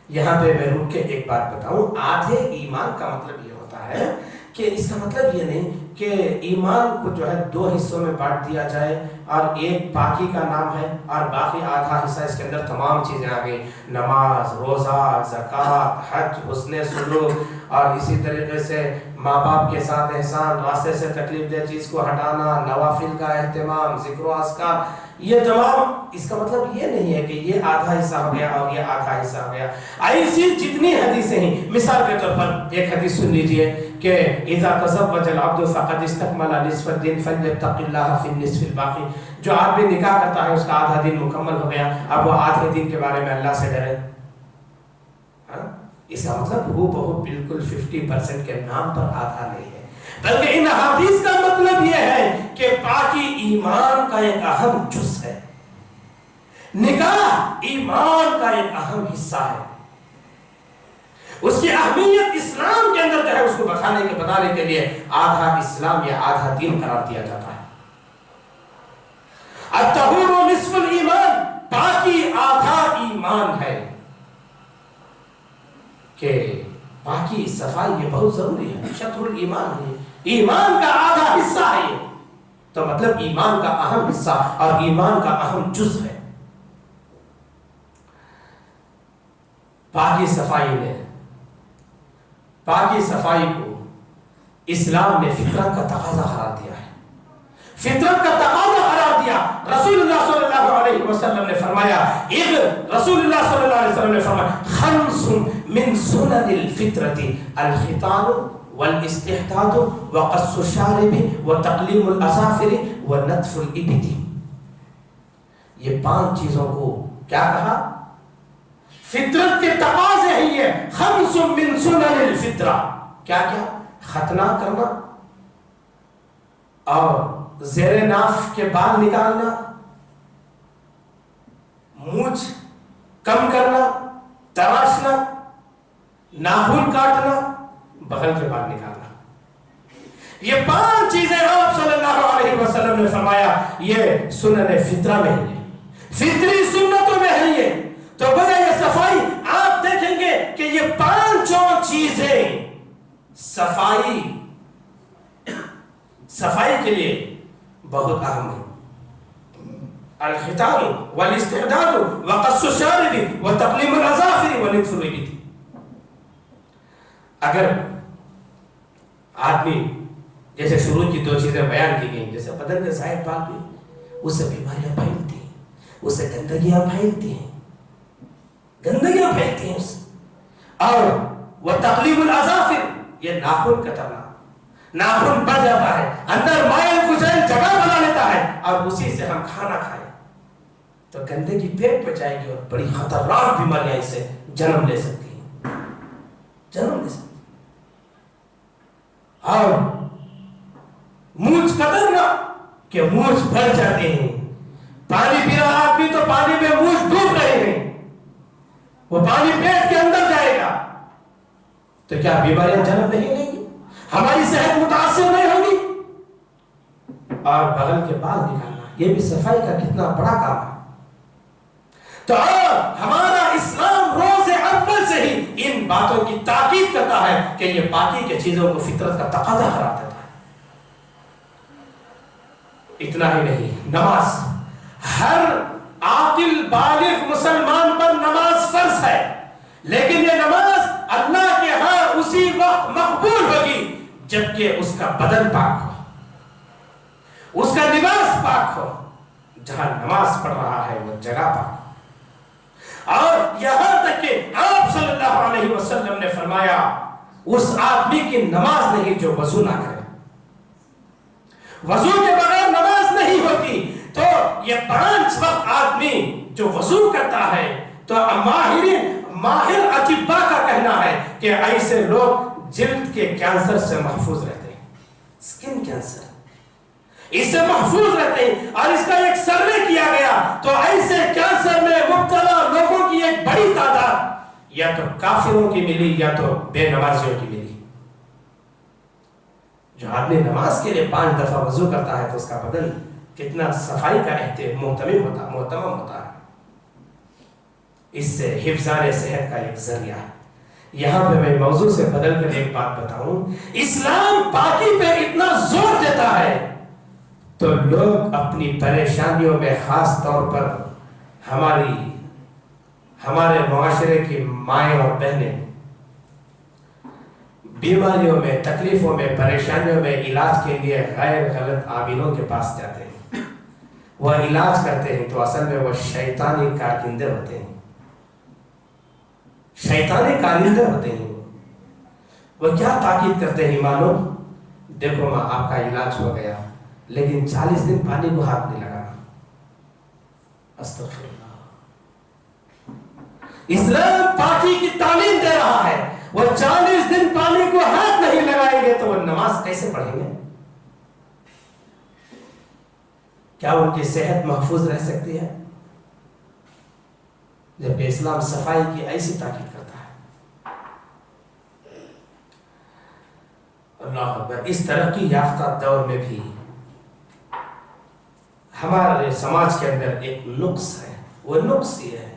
S3: یہاں پہ میں رک کے ایک بات بتاؤں، آدھے ایمان کا مطلب یہ ہوتا ہے کہ اس کا مطلب یہ نہیں کہ ایمان کو جو ہے 2 حصوں میں بانٹ دیا جائے اور ایک پاکی کا نام ہے اور باقی آدھا حصہ اس کے اندر تمام چیزیں آ گئی، نماز، روزہ، زکوٰۃ، حج، حسن سلوک، اور اسی طریقے سے ماں باپ کے ساتھ احسان، راستے سے تکلیف دہ چیز کو ہٹانا، نوافل کا اہتمام، ذکر و اذکار، یہ تمام۔ اس کا مطلب یہ نہیں ہے کہ یہ آدھا حصہ ہو گیا اور یہ آدھا حصہ ہو گیا۔ ایسی جتنی حدیثیں ہیں، مثال کے طور پر ایک حدیث سن لیجئے کہ اذا تزوج العبد فقد استكمل نصف الدين فليتق الله في النصف الباقي، جو آدمی نکاح کرتا ہے اس کا آدھا دن مکمل ہو گیا، اب وہ آدھے دن کے بارے میں اللہ سے ڈرے۔ اس کا مطلب ہو بہو بالکل 50% کے نام پر آدھا نہیں ہے، بلکہ ان حدیث کا مطلب یہ ہے کہ پاکی ایمان کا ایک اہم جز ہے، نکاح ایمان کا ایک اہم حصہ ہے، اس کی اہمیت اسلام کے اندر جو ہے اس کو بتانے کے لیے آدھا اسلام یا آدھا دین قرار دیا جاتا ہے۔ الطہور نصف الایمان، پاکی آدھا ایمان ہے، کہ پاکی صفائی یہ بہت ضروری ہے، شطر الایمان ہے، ایمان کا آدھا حصہ ہے یہ، تو مطلب ایمان کا اہم حصہ اور ایمان کا اہم جز ہے۔ پاکی صفائی کو اسلام نے فطرت کا تقاضا قرار دیا ہے، فطرت کا تقاضا قرار دیا۔ رسول اللہ صلی اللہ علیہ وسلم نے فرمایا، خمس من سنن الفطرت الختان والاستحداد وقص الشارب وتقلیم الاظافر ونتف الابط۔ یہ 5 چیزوں کو کیا کہا؟ فطرت کے تقاضے ہیں یہ، خمس من سنن الفطرہ، کیا کیا؟ ختنہ کرنا اور زیر ناف کے بال نکالنا، مونچھ کم کرنا، تراشنا، ناخن کاٹنا، بغل کے بال نکالنا، یہ 5 چیزیں آپ صلی اللہ علیہ وسلم نے فرمایا یہ سنن فطرہ میں ہے، فطری سنتوں میں ہے یہ. تو بڑا یہ صفائی آپ دیکھیں گے کہ یہ 5 چیزیں صفائی کے لیے بہت اہم ہے. الختان والاستعداد وقص الشارب وتقلیم الاظافر ونتف الابط. اگر آدمی جیسے شروع کی 2 چیزیں بیان کی گئی، جیسے بدن کے ظاہر پاک بھی، اس سے بیماریاں پھیلتی ہیں، اس سے گندگیاں پھیلتی ہیں اس سے. اور وہ تقلیم الاظافر، یہ ناخن کترنا، ناخن بڑھ جاتا ہے، اندر مائل کچھ جگہ بنا لیتا ہے اور اسی سے ہم کھانا کھائیں تو گندگی پیٹ پہ جائے گی اور بڑی خطرناک بیماریاں اس سے جنم لے سکتی ہیں. اور مونچھ کترنا کہ مونچھ بھر جاتے ہیں. پانی پی رہا آدمی تو پانی میں مونچھ ڈوب رہے ہیں، وہ پانی پیٹ کے اندر جائے گا تو کیا بیماریاں جنم نہیں لیں گی؟ ہماری صحت متاثر نہیں ہوگی؟ اور بغل کے بال نکالنا، یہ بھی صفائی کا کتنا بڑا کام ہے. تو ہمارا اسلام روز اول سے ہی ان باتوں کی تاکید کرتا ہے کہ یہ باقی کے چیزوں کو فطرت کا تقاضا قرار دیتا ہے. اتنا ہی نہیں، نماز، ہر عاقل بالغ مسلمان پر نماز فرض ہے، لیکن یہ نماز اللہ کے ہاں اسی وقت مقبول ہوگی جبکہ اس کا بدن پاک ہو، اس کا لباس پاک ہو. جہاں نماز پڑھ رہا ہے وہ جگہ پاک ہو. اور یہاں تک کہ آپ صلی اللہ علیہ وسلم نے فرمایا اس آدمی کی نماز نہیں جو وضو نہ کرے. وضو کے بغیر نماز نہیں ہوتی. تو یہ 5 وقت آدمی جو وضو کرتا ہے تو ماہر اطباء کا کہنا ہے کہ ایسے لوگ جلد کے کینسر سے محفوظ رہتے ہیں، سکن کینسر، اس سے محفوظ رہتے ہیں. اور اس کا ایک سروے کیا گیا تو ایسے کینسر میں مبتلا لوگوں کی ایک بڑی تعداد یا تو کافروں کی ملی یا تو بے نمازیوں کی ملی. جو آدمی نماز کے لیے 5 دفعہ وضو کرتا ہے تو اس کا بدن کتنا صفائی کا محتمم ہوتا ہے. اس سے حفظان صحت کا ایک ذریعہ ہے. یہاں پہ میں موضوع سے بدل کر ایک بات بتاؤں. اسلام پاکی پہ اتنا زور دیتا ہے تو لوگ اپنی پریشانیوں میں، خاص طور پر ہمارے معاشرے کی مائیں اور بہنیں بیماریوں میں، تکلیفوں میں، پریشانیوں میں علاج کے لیے غیر غلط عاملوں کے پاس جاتے ہیں. وہ علاج کرتے ہیں تو اصل میں وہ شیطانی کارکندے ہوتے ہیں، وہ کیا تاکید کرتے ہیں معلوم؟ دیکھو ماں آپ کا علاج ہو گیا لیکن 40 دن پانی کو ہاتھ نہیں لگانا. استغفر اللہ. اسلام پاکی کی تعلیم دے رہا ہے. وہ 40 دن پانی کو ہاتھ نہیں لگائیں گے تو وہ نماز کیسے پڑھیں گے؟ کیا ان کی صحت محفوظ رہ سکتی ہے؟ جب اسلام صفائی کی ایسی تاکید کرتا ہے. اللہ اکبر. اس ترقی یافتہ دور میں بھی ہمارے سماج کے اندر ایک نقص ہے. وہ نقص یہ ہے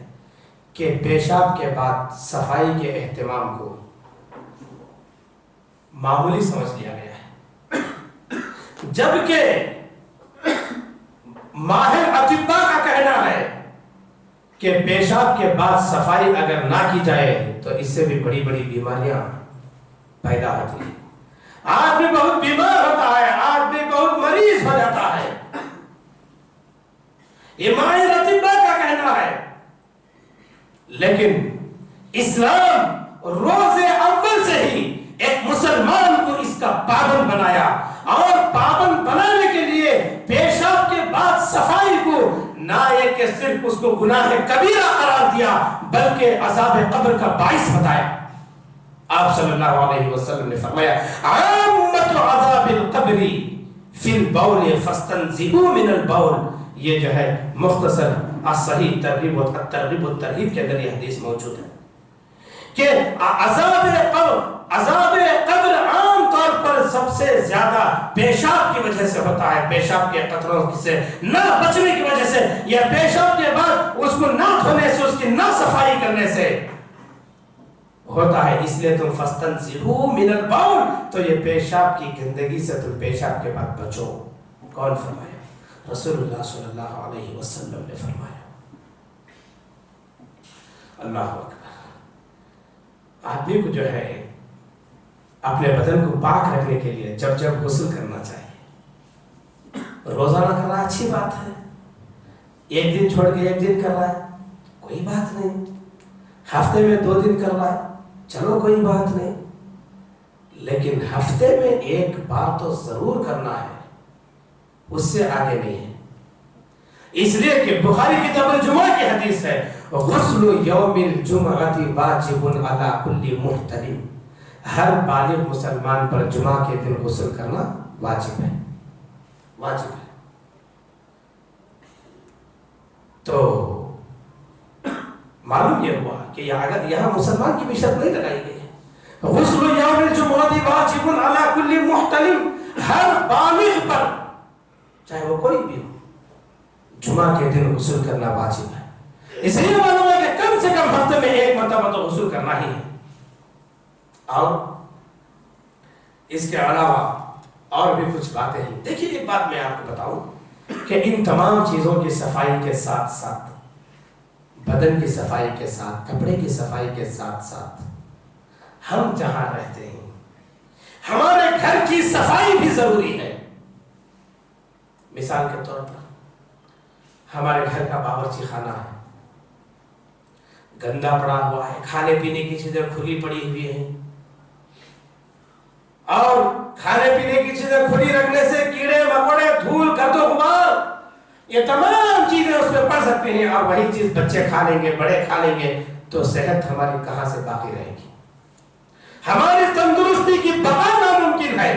S3: کہ پیشاب کے بعد صفائی کے اہتمام کو معمولی سمجھ لیا گیا ہے، جبکہ ماہر اطباء کا کہنا ہے کہ پیشاب کے بعد صفائی اگر نہ کی جائے تو اس سے بھی بڑی بڑی بیماریاں پیدا ہوتی ہیں. آدمی بہت بیمار ہوتا ہے، آدمی بہت مریض ہو جاتا ہے. یہ ماہر اطباء کا کہنا ہے. لیکن اسلام روز اول سے ہی ایک مسلمان کو اس کا پابند بنایا، اور پابند بنانے کے لیے پیشاب کے بعد صفائی کو نہ یہ کہ صرف اس کو گناہ کبیرہ قرار دیا بلکہ عذاب قبر کا باعث بتایا. آپ صلی اللہ علیہ وسلم نے فرمایا عامت عذاب القبر فی البول فاستنزہوا من البول. یہ جو ہے مختصر الصحیح ترغیب و ترہیب کے اندر یہ حدیث موجود ہے کہ عذاب قبر عام طور طور پر سب سے زیادہ پیشاب کی وجہ سے ہوتا ہے، پیشاب کے قطروں سے نہ بچنے کی وجہ سے، یا پیشاب کے بعد اس کو نہ دھونے سے، اس کی نہ صفائی کرنے سے ہوتا ہے۔ اس لیے تم فاستنزہوا من البول، تو یہ پیشاب کی گندگی سے تم پیشاب کے بعد بچو۔ کون فرمایا؟ رسول اللہ صلی اللہ علیہ وسلم نے فرمایا۔ اللہ اکبر۔ آدمی کو جو ہے اپنے بدن کو پاک رکھنے کے لیے جب جب غسل کرنا چاہیے۔ روزانہ کرنا اچھی بات ہے، ایک دن چھوڑ کے ایک دن کر رہا ہے کوئی بات نہیں، ہفتے میں 2 دن کر رہا ہے چلو کوئی بات نہیں، لیکن ہفتے میں ایک بار تو ضرور کرنا ہے، اس سے آگے نہیں ہے۔ اس لیے کہ بخاری کتاب الجمعہ کی حدیث ہے، غسل یوم الجمعۃ واجب علی کل محتلم، ہر بالغ مسلمان پر جمعہ کے دن غسل کرنا واجب ہے، واجب ہے۔ تو معلوم یہ ہوا کہ اگر یہاں مسلمان کی بھی شرط نہیں لگائی گئی ہے، غسل یوم الجمعۃ واجب علی کل محتلم، ہر بالغ پر چاہے وہ کوئی بھی ہو جمعہ کے دن غسل کرنا واجب ہے۔ اس لیے معلوم ہے کہ کم سے کم ہفتے میں ایک مرتبہ تو غسل کرنا ہی ہے۔ اور اس کے علاوہ اور بھی کچھ باتیں ہیں۔ دیکھیے ایک بات میں آپ کو بتاؤں کہ ان تمام چیزوں کی صفائی کے ساتھ ساتھ، بدن کی صفائی کے ساتھ، کپڑے کی صفائی کے ساتھ ساتھ، ہم جہاں رہتے ہیں ہمارے گھر کی صفائی بھی ضروری ہے۔ مثال کے طور پر ہمارے گھر کا باورچی خانہ ہے، گندا پڑا ہوا ہے، کھانے پینے کی چیزیں کھلی پڑی ہوئی ہیں، اور کھانے پینے کی چیزیں کھلی رکھنے سے کیڑے مکوڑے، دھول، گرد و غبار، یہ تمام چیزیں اس میں پڑ سکتی ہیں، اور وہی چیز بچے کھا لیں گے، بڑے کھا لیں گے، تو صحت ہماری کہاں سے باقی رہے گی؟ ہماری تندرستی کی بقا ناممکن ہے۔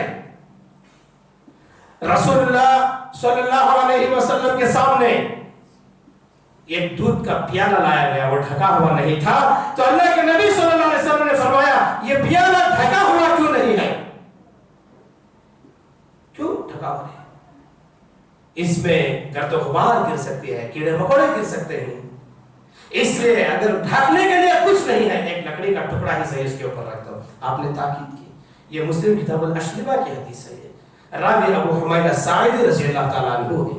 S3: رسول اللہ صلی اللہ علیہ وسلم کے سامنے ایک دودھ کا پیالہ لایا گیا، وہ ڈھکا ہوا نہیں تھا، تو اللہ کے نبی صلی اللہ علیہ وسلم نے فرمایا یہ پیالہ ڈھکا ہوا کیوں نہیں ہے؟ کیوں ڈھکا ہوا ہے؟ اس میں گرد و غبار گر سکتی ہے، کیڑے مکوڑے گر سکتے ہیں، اس لیے اگر ڈھکنے کے لیے کچھ نہیں ہے، ایک لکڑی کا ٹکڑا ہی صحیح اس کے اوپر رکھ دو۔ آپ نے تاکید کی، یہ مسلم کتاب الاشربہ کی حدیث ہے، راوی ابو حمید الساعدی رضی اللہ تعالیٰ عنہ ہے۔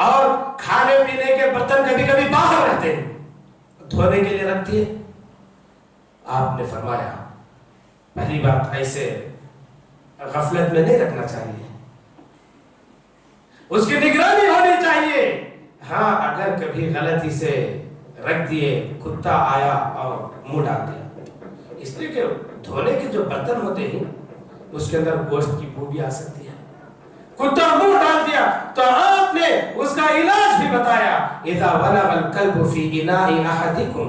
S3: اور کھانے پینے کے برتن کبھی کبھی باہر رہتے ہیں، دھونے کے لیے رکھتی ہے۔ آپ نے فرمایا پہلی بات ایسے غفلت میں نہیں رکھنا چاہیے، اس کی نگرانی ہونی چاہیے۔ ہاں اگر کبھی غلطی سے رکھ دیے، کتا آیا اور منہ ڈال دیا، اس لیے کہ دھونے کے جو برتن ہوتے ہیں اس کے اندر گوشت کی بو بھی آ سکتی ہے، کتا منہ ڈال دیا تو آپ نے اس کا علاج بھی بتایا، اذا ولغ الكلب في اناء احدكم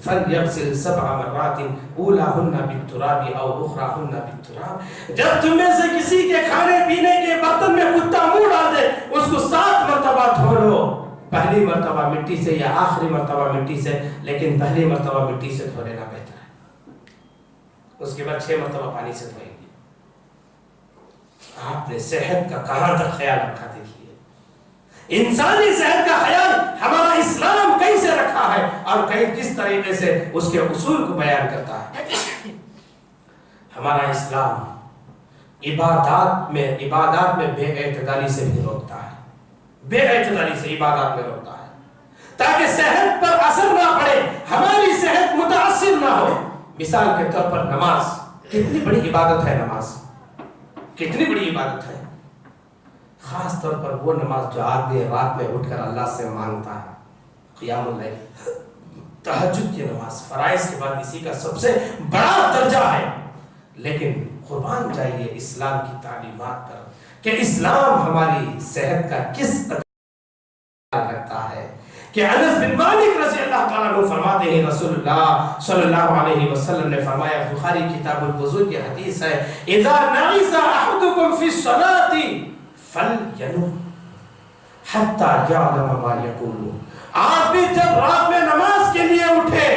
S3: فليغسل 7 مرات اولاهن بالتراب او اخراهن بالتراب۔ جب تم میں سے کسی کے کھانے پینے کے برتن میں کتا منہ ڈال دے، اس کو 7 مرتبہ دھو لو، پہلی مرتبہ مٹی سے یا آخری مرتبہ مٹی سے، لیکن پہلی مرتبہ مٹی سے دھو لینا بہتر ہے، اس کے بعد 6 مرتبہ پانی سے دھوئیں گے۔ آپ نے صحت کا کہاں تک خیال رکھا؟ دیکھیے انسانی صحت کا خیال ہمارا اسلام کیسے رکھا ہے، اور کس طریقے سے اس کے اصول کو بیان کرتا ہے۔ ہمارا اسلام عبادات میں بے اعتدالی سے بھی روکتا ہے، بے اعتدالی سے عبادات میں روکتا ہے، تاکہ صحت پر اثر نہ پڑے، ہماری صحت متاثر نہ ہو۔ مثال کے طور پر نماز کتنی بڑی عبادت ہے، نماز کتنی بڑی عبادت ہے، خاص طور پر وہ نماز جو آدمی رات میں اٹھ کر اللہ سے مانگتا ہے، قیام اللیل، تہجد کی نماز فرائض کے بعد اسی کا سب سے بڑا درجہ ہے۔ لیکن قربان جائیے اسلام کی تعلیمات پر کہ اسلام ہماری صحت کا کس قدر رکھتا ہے، کہ انس بن مالک رضی اللہ تعالیٰ عنہ فرماتے ہیں رسول اللہ صلی اللہ علیہ وسلم نے فرمایا، بخاری کتاب الوضو کی حدیث ہے، اذا نعس احدکم فی الصلاۃ فلینم حتی یعلم ما یقول۔ آپ بھی جب رات میں نماز کے لیے اٹھے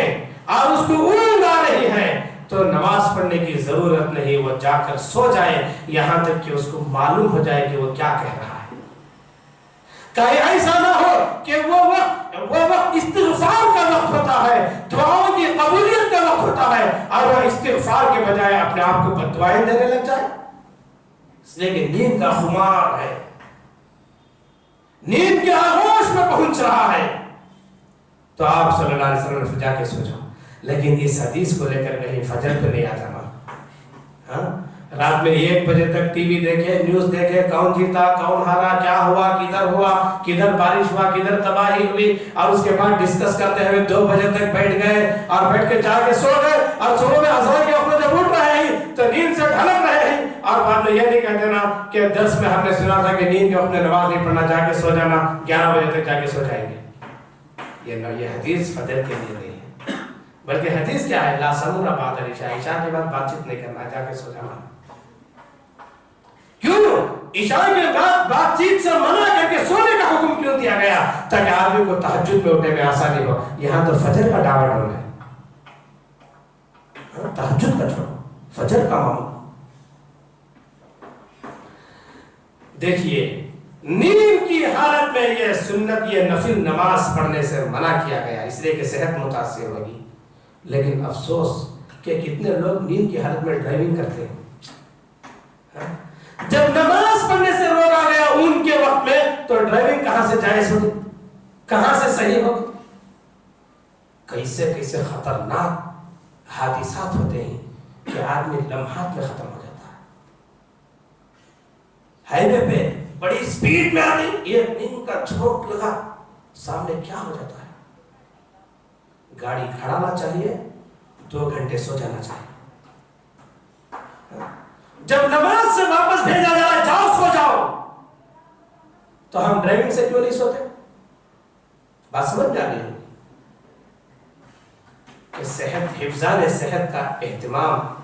S3: اور اس کو اونگ آ رہی ہے تو نماز پڑھنے کی کی ضرورت نہیں، وہ جا کر سو جائے یہاں تک کہ اس کو معلوم ہو جائے کہ وہ کیا کہہ رہا ہے. کہیں ایسا نہ ہو کہ وہ وقت استغفار کا وقت ہوتا ہے، دعاؤں کی قبولیت کا وقت ہوتا ہے، اور وہ استغفار کے بجائے اپنے آپ کو بد دعائیں دینے لگ جائے. اس لیے کہ نیند کا خمار ہے، نیند کے آغوش میں پہنچ رہا ہے. تو آپ صلی اللہ علیہ وسلم نے جا کے سو جاؤ. لیکن اس حدیث کو لے کر کہیں فجر پہ نہیں آ جانا. ہاں رات میں 1 بجے تک ٹی وی دیکھے، نیوز دیکھے، کون جیتا، کون ہارا، کیا ہوا، کدھر بارش ہوا، کدھر تباہی ہوئی، اور اس کے بعد ڈسکس کرتے ہوئے 2 بجے تک بیٹھ گئے اور بیٹھ کے جا کے سو گئے، اور صبح میں اذان کے وقت جب اٹھ رہے ہیں تو نیند سے ڈھلک رہے ہیں، اور بعد میں یہ نہیں کہتے نا کہ درس میں ہم نے سنا تھا کہ نیند کے وقت میں نماز نہیں پڑھنا، جا کے سو جانا، 11 بجے تک جا کے سو جائیں گے. یہ حدیث فجر کے لیے نہیں ہے، بلکہ حدیث کیا ہے؟ لا سمور بعد العشاء، عشاء کے بعد بات چیت نہیں کرنا، جا کے سو جانا. کیوں عشاء کے بعد بات چیت سے منع کر کے سونے کا حکم کیوں دیا گیا؟ تاکہ آدمی کو تہجد میں اٹھنے میں آسانی ہو. یہاں تو فجر کا ڈاوا ڈول ہے، تہجد کا چھوڑو، فجر کا معاملہ. دیکھیے نیند کی حالت میں یہ سنت، یہ نفل نماز پڑھنے سے منع کیا گیا، اس لیے کہ صحت متاثر ہوگی. لیکن افسوس کہ کتنے لوگ نیند کی حالت میں ڈرائیونگ کرتے ہیں. جب نماز پڑھنے سے روکا گیا اون کے وقت میں، تو ڈرائیونگ کہاں سے جائز ہوگی، کہاں سے صحیح ہوگی؟ کیسے کیسے خطرناک حادثات ہوتے ہیں کہ آدمی لمحات میں ختم ہو جاتا ہے. ہائی وے پہ بڑی سپیڈ میں آتی، یہ نیند کا جھونک لگا، سامنے کیا ہو جاتا ہے. گاڑی کھڑانا چاہیے، 2 گھنٹے سو جانا چاہیے. جب نماز سے واپس بھیجا جا رہا ہے جاؤ سو جاؤ، تو ہم ڈرائیونگ سے کیوں نہیں سوتے؟ بات سمجھ جا رہی ہے کہ صحت، حفظان صحت کا اہتمام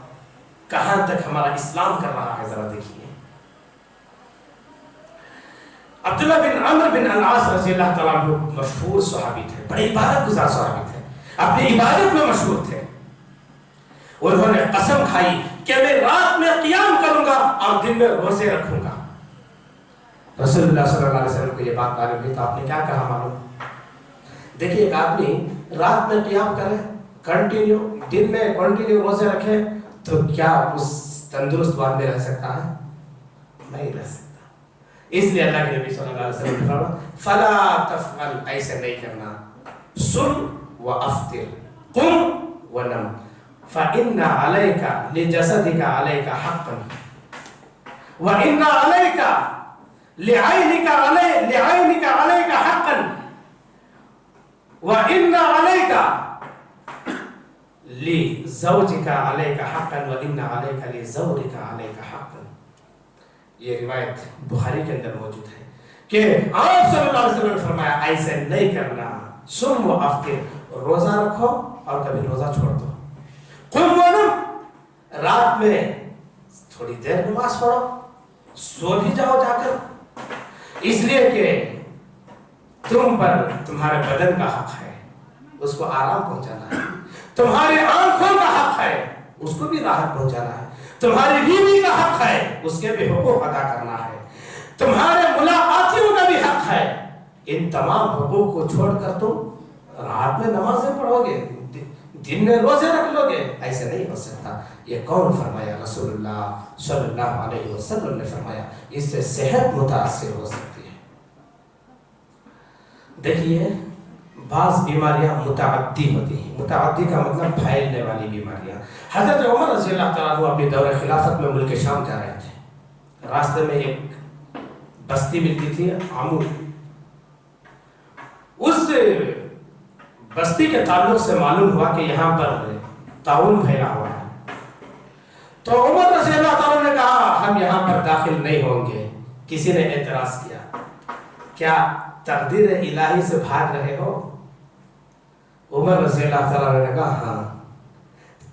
S3: کہاں تک ہمارا اسلام کر رہا ہے. ذرا دیکھیے عبداللہ بن عمرو بن العاص رضی اللہ تعالیٰ عنہ مشہور صحابی تھے، بڑے عبادت گزار صحابی تھے، اپنی عبادت میں مشہور تھے. انہوں نے قسم کھائی کہ میں رات میں قیام کروں گا اور دن میں روزے رکھوں گا. رسول اللہ صلی اللہ علیہ وسلم کو یہ بات معلوم ہوئی تو آپ نے کیا کہا معلوم؟ دیکھیے ایک آدمی رات میں قیام کرے کنٹینیو، دن میں کنٹینیو روزے رکھے، تو کیا اس تندرست آدمی رہ سکتا ہے؟ نہیں رہ سکتا. اس لیے اللہ کے نبی صلی اللہ علیہ وسلم نے فرمایا فلا تفعل، ایسے نہیں کرنا. سم وافطر، قم ونم، فإن عليك لجسدك عليك حقا وإن عليك لعينك عليك حقا وإن عليك لزوجك عليك حقا وإن عليك لزوجك عليك حقا. یہ روایت بخاری کے اندر موجود ہے کہ آپ صلی اللہ علیہ وسلم نے فرمایا ایسے نہیں کرنا. سم و افطر، روزہ رکھو اور کبھی روزہ چھوڑ دو. قم ونم، رات میں تھوڑی دیر نماز پڑھو، سو بھی جاؤ جا کر، اس لیے کہ تم پر تمہارے بدن کا حق ہے، اس کو آرام پہنچانا ہے. تمہاری آنکھوں کا حق ہے، اس کو بھی راحت پہنچانا ہے. تمہاری بیوی کا حق ہے، اس کے بھی حقوق ادا کرنا ہے. تمہارے ملاقاتیوں کا بھی حق ہے. ان تمام حقوق کو چھوڑ کر تم رات میں نمازیں پڑھو گے، دن میں روزے رکھ لو گے، ایسے نہیں ہو سکتا. یہ کون فرمایا؟ رسول اللہ صلی اللہ علیہ وسلم نے فرمایا. اس سے صحت متاثر ہو سکتی ہے. دیکھیے بعض بیماریاں متعدی ہوتی ہیں. متعدی کا مطلب پھیلنے والی بیماریاں. حضرت عمر رضی اللہ تعالیٰ عنہ اپنے دور خلافت میں ملک شام جا رہے تھے. راستے میں ایک بستی ملتی تھی عمود. اس بستی کے تعلق سے معلوم ہوا کہ یہاں پر طاعون پھیلا ہوا ہے. تو عمر رضی اللہ تعالیٰ نے کہا ہم یہاں پر داخل نہیں ہوں گے. کسی نے اعتراض کیا، کیا تقدیر الہی سے بھاگ رہے ہو؟ عمر رضی اللہ تعالیٰ نے کہا ہاں،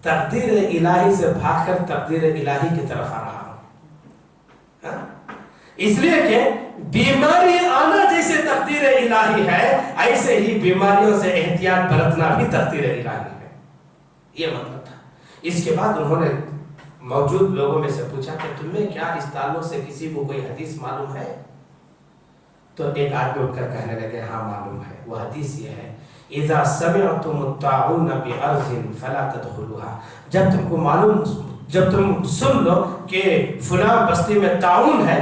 S3: تقدیر الہی سے بھاگ کر تقدیر الہی کی طرف آ رہا ہوں. اس لیے کہ بیماری آنا جیسے تقدیر الہی ہے، ایسے ہی بیماریوں سے احتیاط برتنا بھی تقدیر الہی ہے. یہ مطلب تھا. اس کے بعد انہوں نے موجود لوگوں میں سے پوچھا کہ تمہیں کیا اس تعلق سے کسی کو کوئی حدیث معلوم ہے؟ تو ایک آدمی اٹھ کر کہنے لگے ہاں معلوم ہے. وہ حدیث یہ ہے اذا سمعتم الطاعون بارض فلا تدخلوها. جب تم سن لو کہ فلاں بستی میں طاعون ہے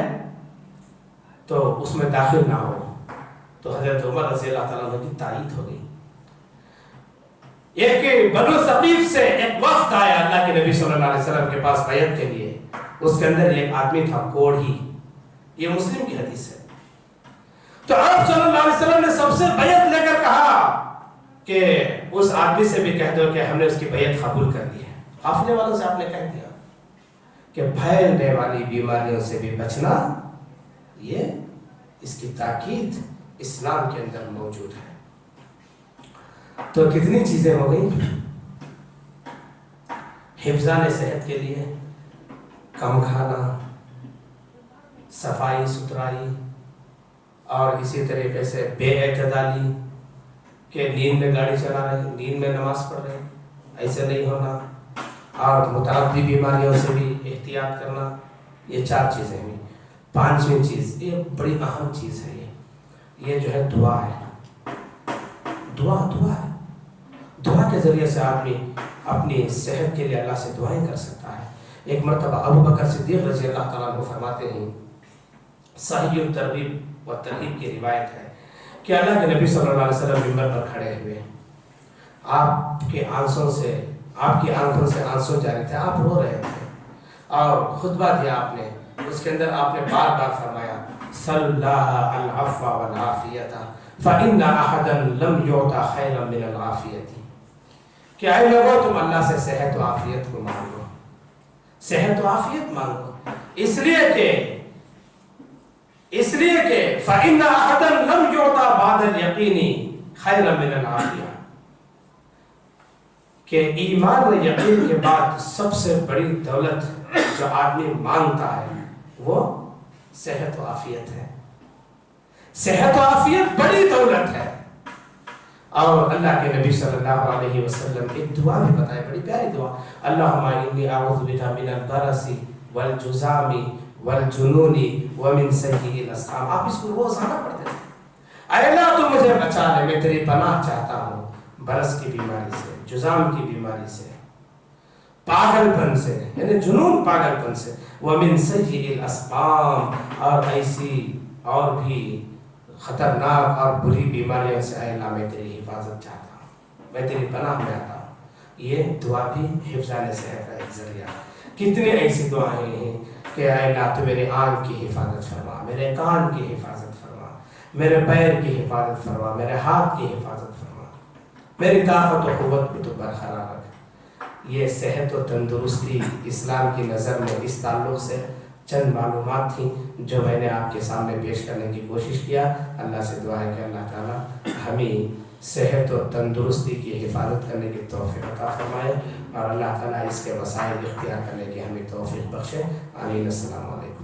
S3: تو اس میں داخل نہ ہو. تو حضرت عمر رضی اللہ تعالیٰ عنہ کی تائید ہو گئی. ایک بنو ثقیف سے ایک وفد آیا اللہ کے نبی صلی اللہ علیہ وسلم کے پاس بیعت کے لیے. اس کے اندر ایک آدمی تھا کوڑھی. یہ مسلم کی حدیث ہے. تو آپ صلی اللہ علیہ وسلم نے سب سے بیعت لے کر کہا کہ اس آدمی سے بھی کہہ دو کہ ہم نے اس کی بیعت قبول کر لی ہے. قافلے والوں سے آپ نے کہہ دیا کہ پھیلنے والی بیماریوں سے بھی بچنا، یہ اس کی تاکید اسلام کے اندر موجود ہے. تو کتنی چیزیں ہو گئی. حفظان صحت کے لیے کم کھانا، صفائی ستھرائی، اور اسی طریقے سے بے اعتدالی کہ نیند میں گاڑی چلا رہے، نیند میں نماز پڑھ رہے، ایسے نہیں ہونا. اور متعدی بیماریوں سے بھی احتیاط کرنا. یہ 4 چیزیں ہیں. 5ویں چیز، یہ بڑی اہم چیز ہے، یہ جو ہے دعا ہے. دعا ہے. دعا کے ذریعے سے آدمی اپنی صحت کے لیے اللہ سے دعائیں کر سکتا ہے. ایک مرتبہ ابو بکر صدیق رضی اللہ تعالیٰ عنہ فرماتے ہیں، صحیح الترغیب و ترغیب کی روایت ہے کہ اللہ کے نبی صلی اللہ علیہ وسلم منبر پر کھڑے ہوئے، آپ کی آنکھوں سے آنسو جاری تھے، آپ رو رہے تھے اور خطبہ دیا آپ نے. اس کے اندر آپ نے بار بار فرمایا صلی اللہ العفو والعافیت فإن أحدا لم يعط خيرا من العافیت. کہ اے لوگوں تم اللہ سے صحت و عافیت کو مانگو، صحت و عافیت مانگو، اس لیے کہ فإن أحدا لم يعط بعد اليقين خيرا من العافیہ. کہ ایمان و یقین کے بعد سب سے بڑی دولت جو آدمی مانگتا ہے وہ صحت و عافیت ہے. صحت و عافیت بڑی دولت ہے. اور اللہ کے نبی صلی اللہ علیہ وسلم ایک دعا بھی بتائے، بڑی پیاری دعا، اللہم انی اعوذ بک من البرص والجذام والجنون ومن سیئ الاسقام. آپ اس کو روزانہ پڑھتے ہیں. اے اللہ تو مجھے بچا لے، میں تیری پناہ چاہتا ہوں برص کی بیماری سے، جذام کی بیماری سے، پاگل پن سے، یعنی جنون پاگل پن سے، ومن سیئ الاسقام، اور ایسی اور بھی خطرناک اور بری بیماریوں سے اے اللہ میں تیری حفاظت چاہتا ہوں، میں تیری پناہ میں آتا ہوں. یہ دعا بھی حفظان صحت کا ایک ذریعہ. کتنی ایسی دعائیں ہیں کہ اے اللہ تو میرے آنکھ کی حفاظت فرما، میرے کان کی حفاظت فرما، میرے پیر کی حفاظت فرما، میرے ہاتھ کی حفاظت فرما، میری طاقت و قوت کو تو برقرار رکھ. یہ صحت و تندرستی اسلام کی نظر میں اس تعلق سے چند معلومات تھیں جو میں نے آپ کے سامنے پیش کرنے کی کوشش کیا. اللہ سے دعا ہے کہ اللہ تعالیٰ ہمیں صحت و تندرستی کی حفاظت کرنے کی توفیق عطا فرمائے، اور اللہ تعالیٰ اس کے وسائل اختیار کرنے کی ہمیں توفیق بخشے. آمین. السلام علیکم.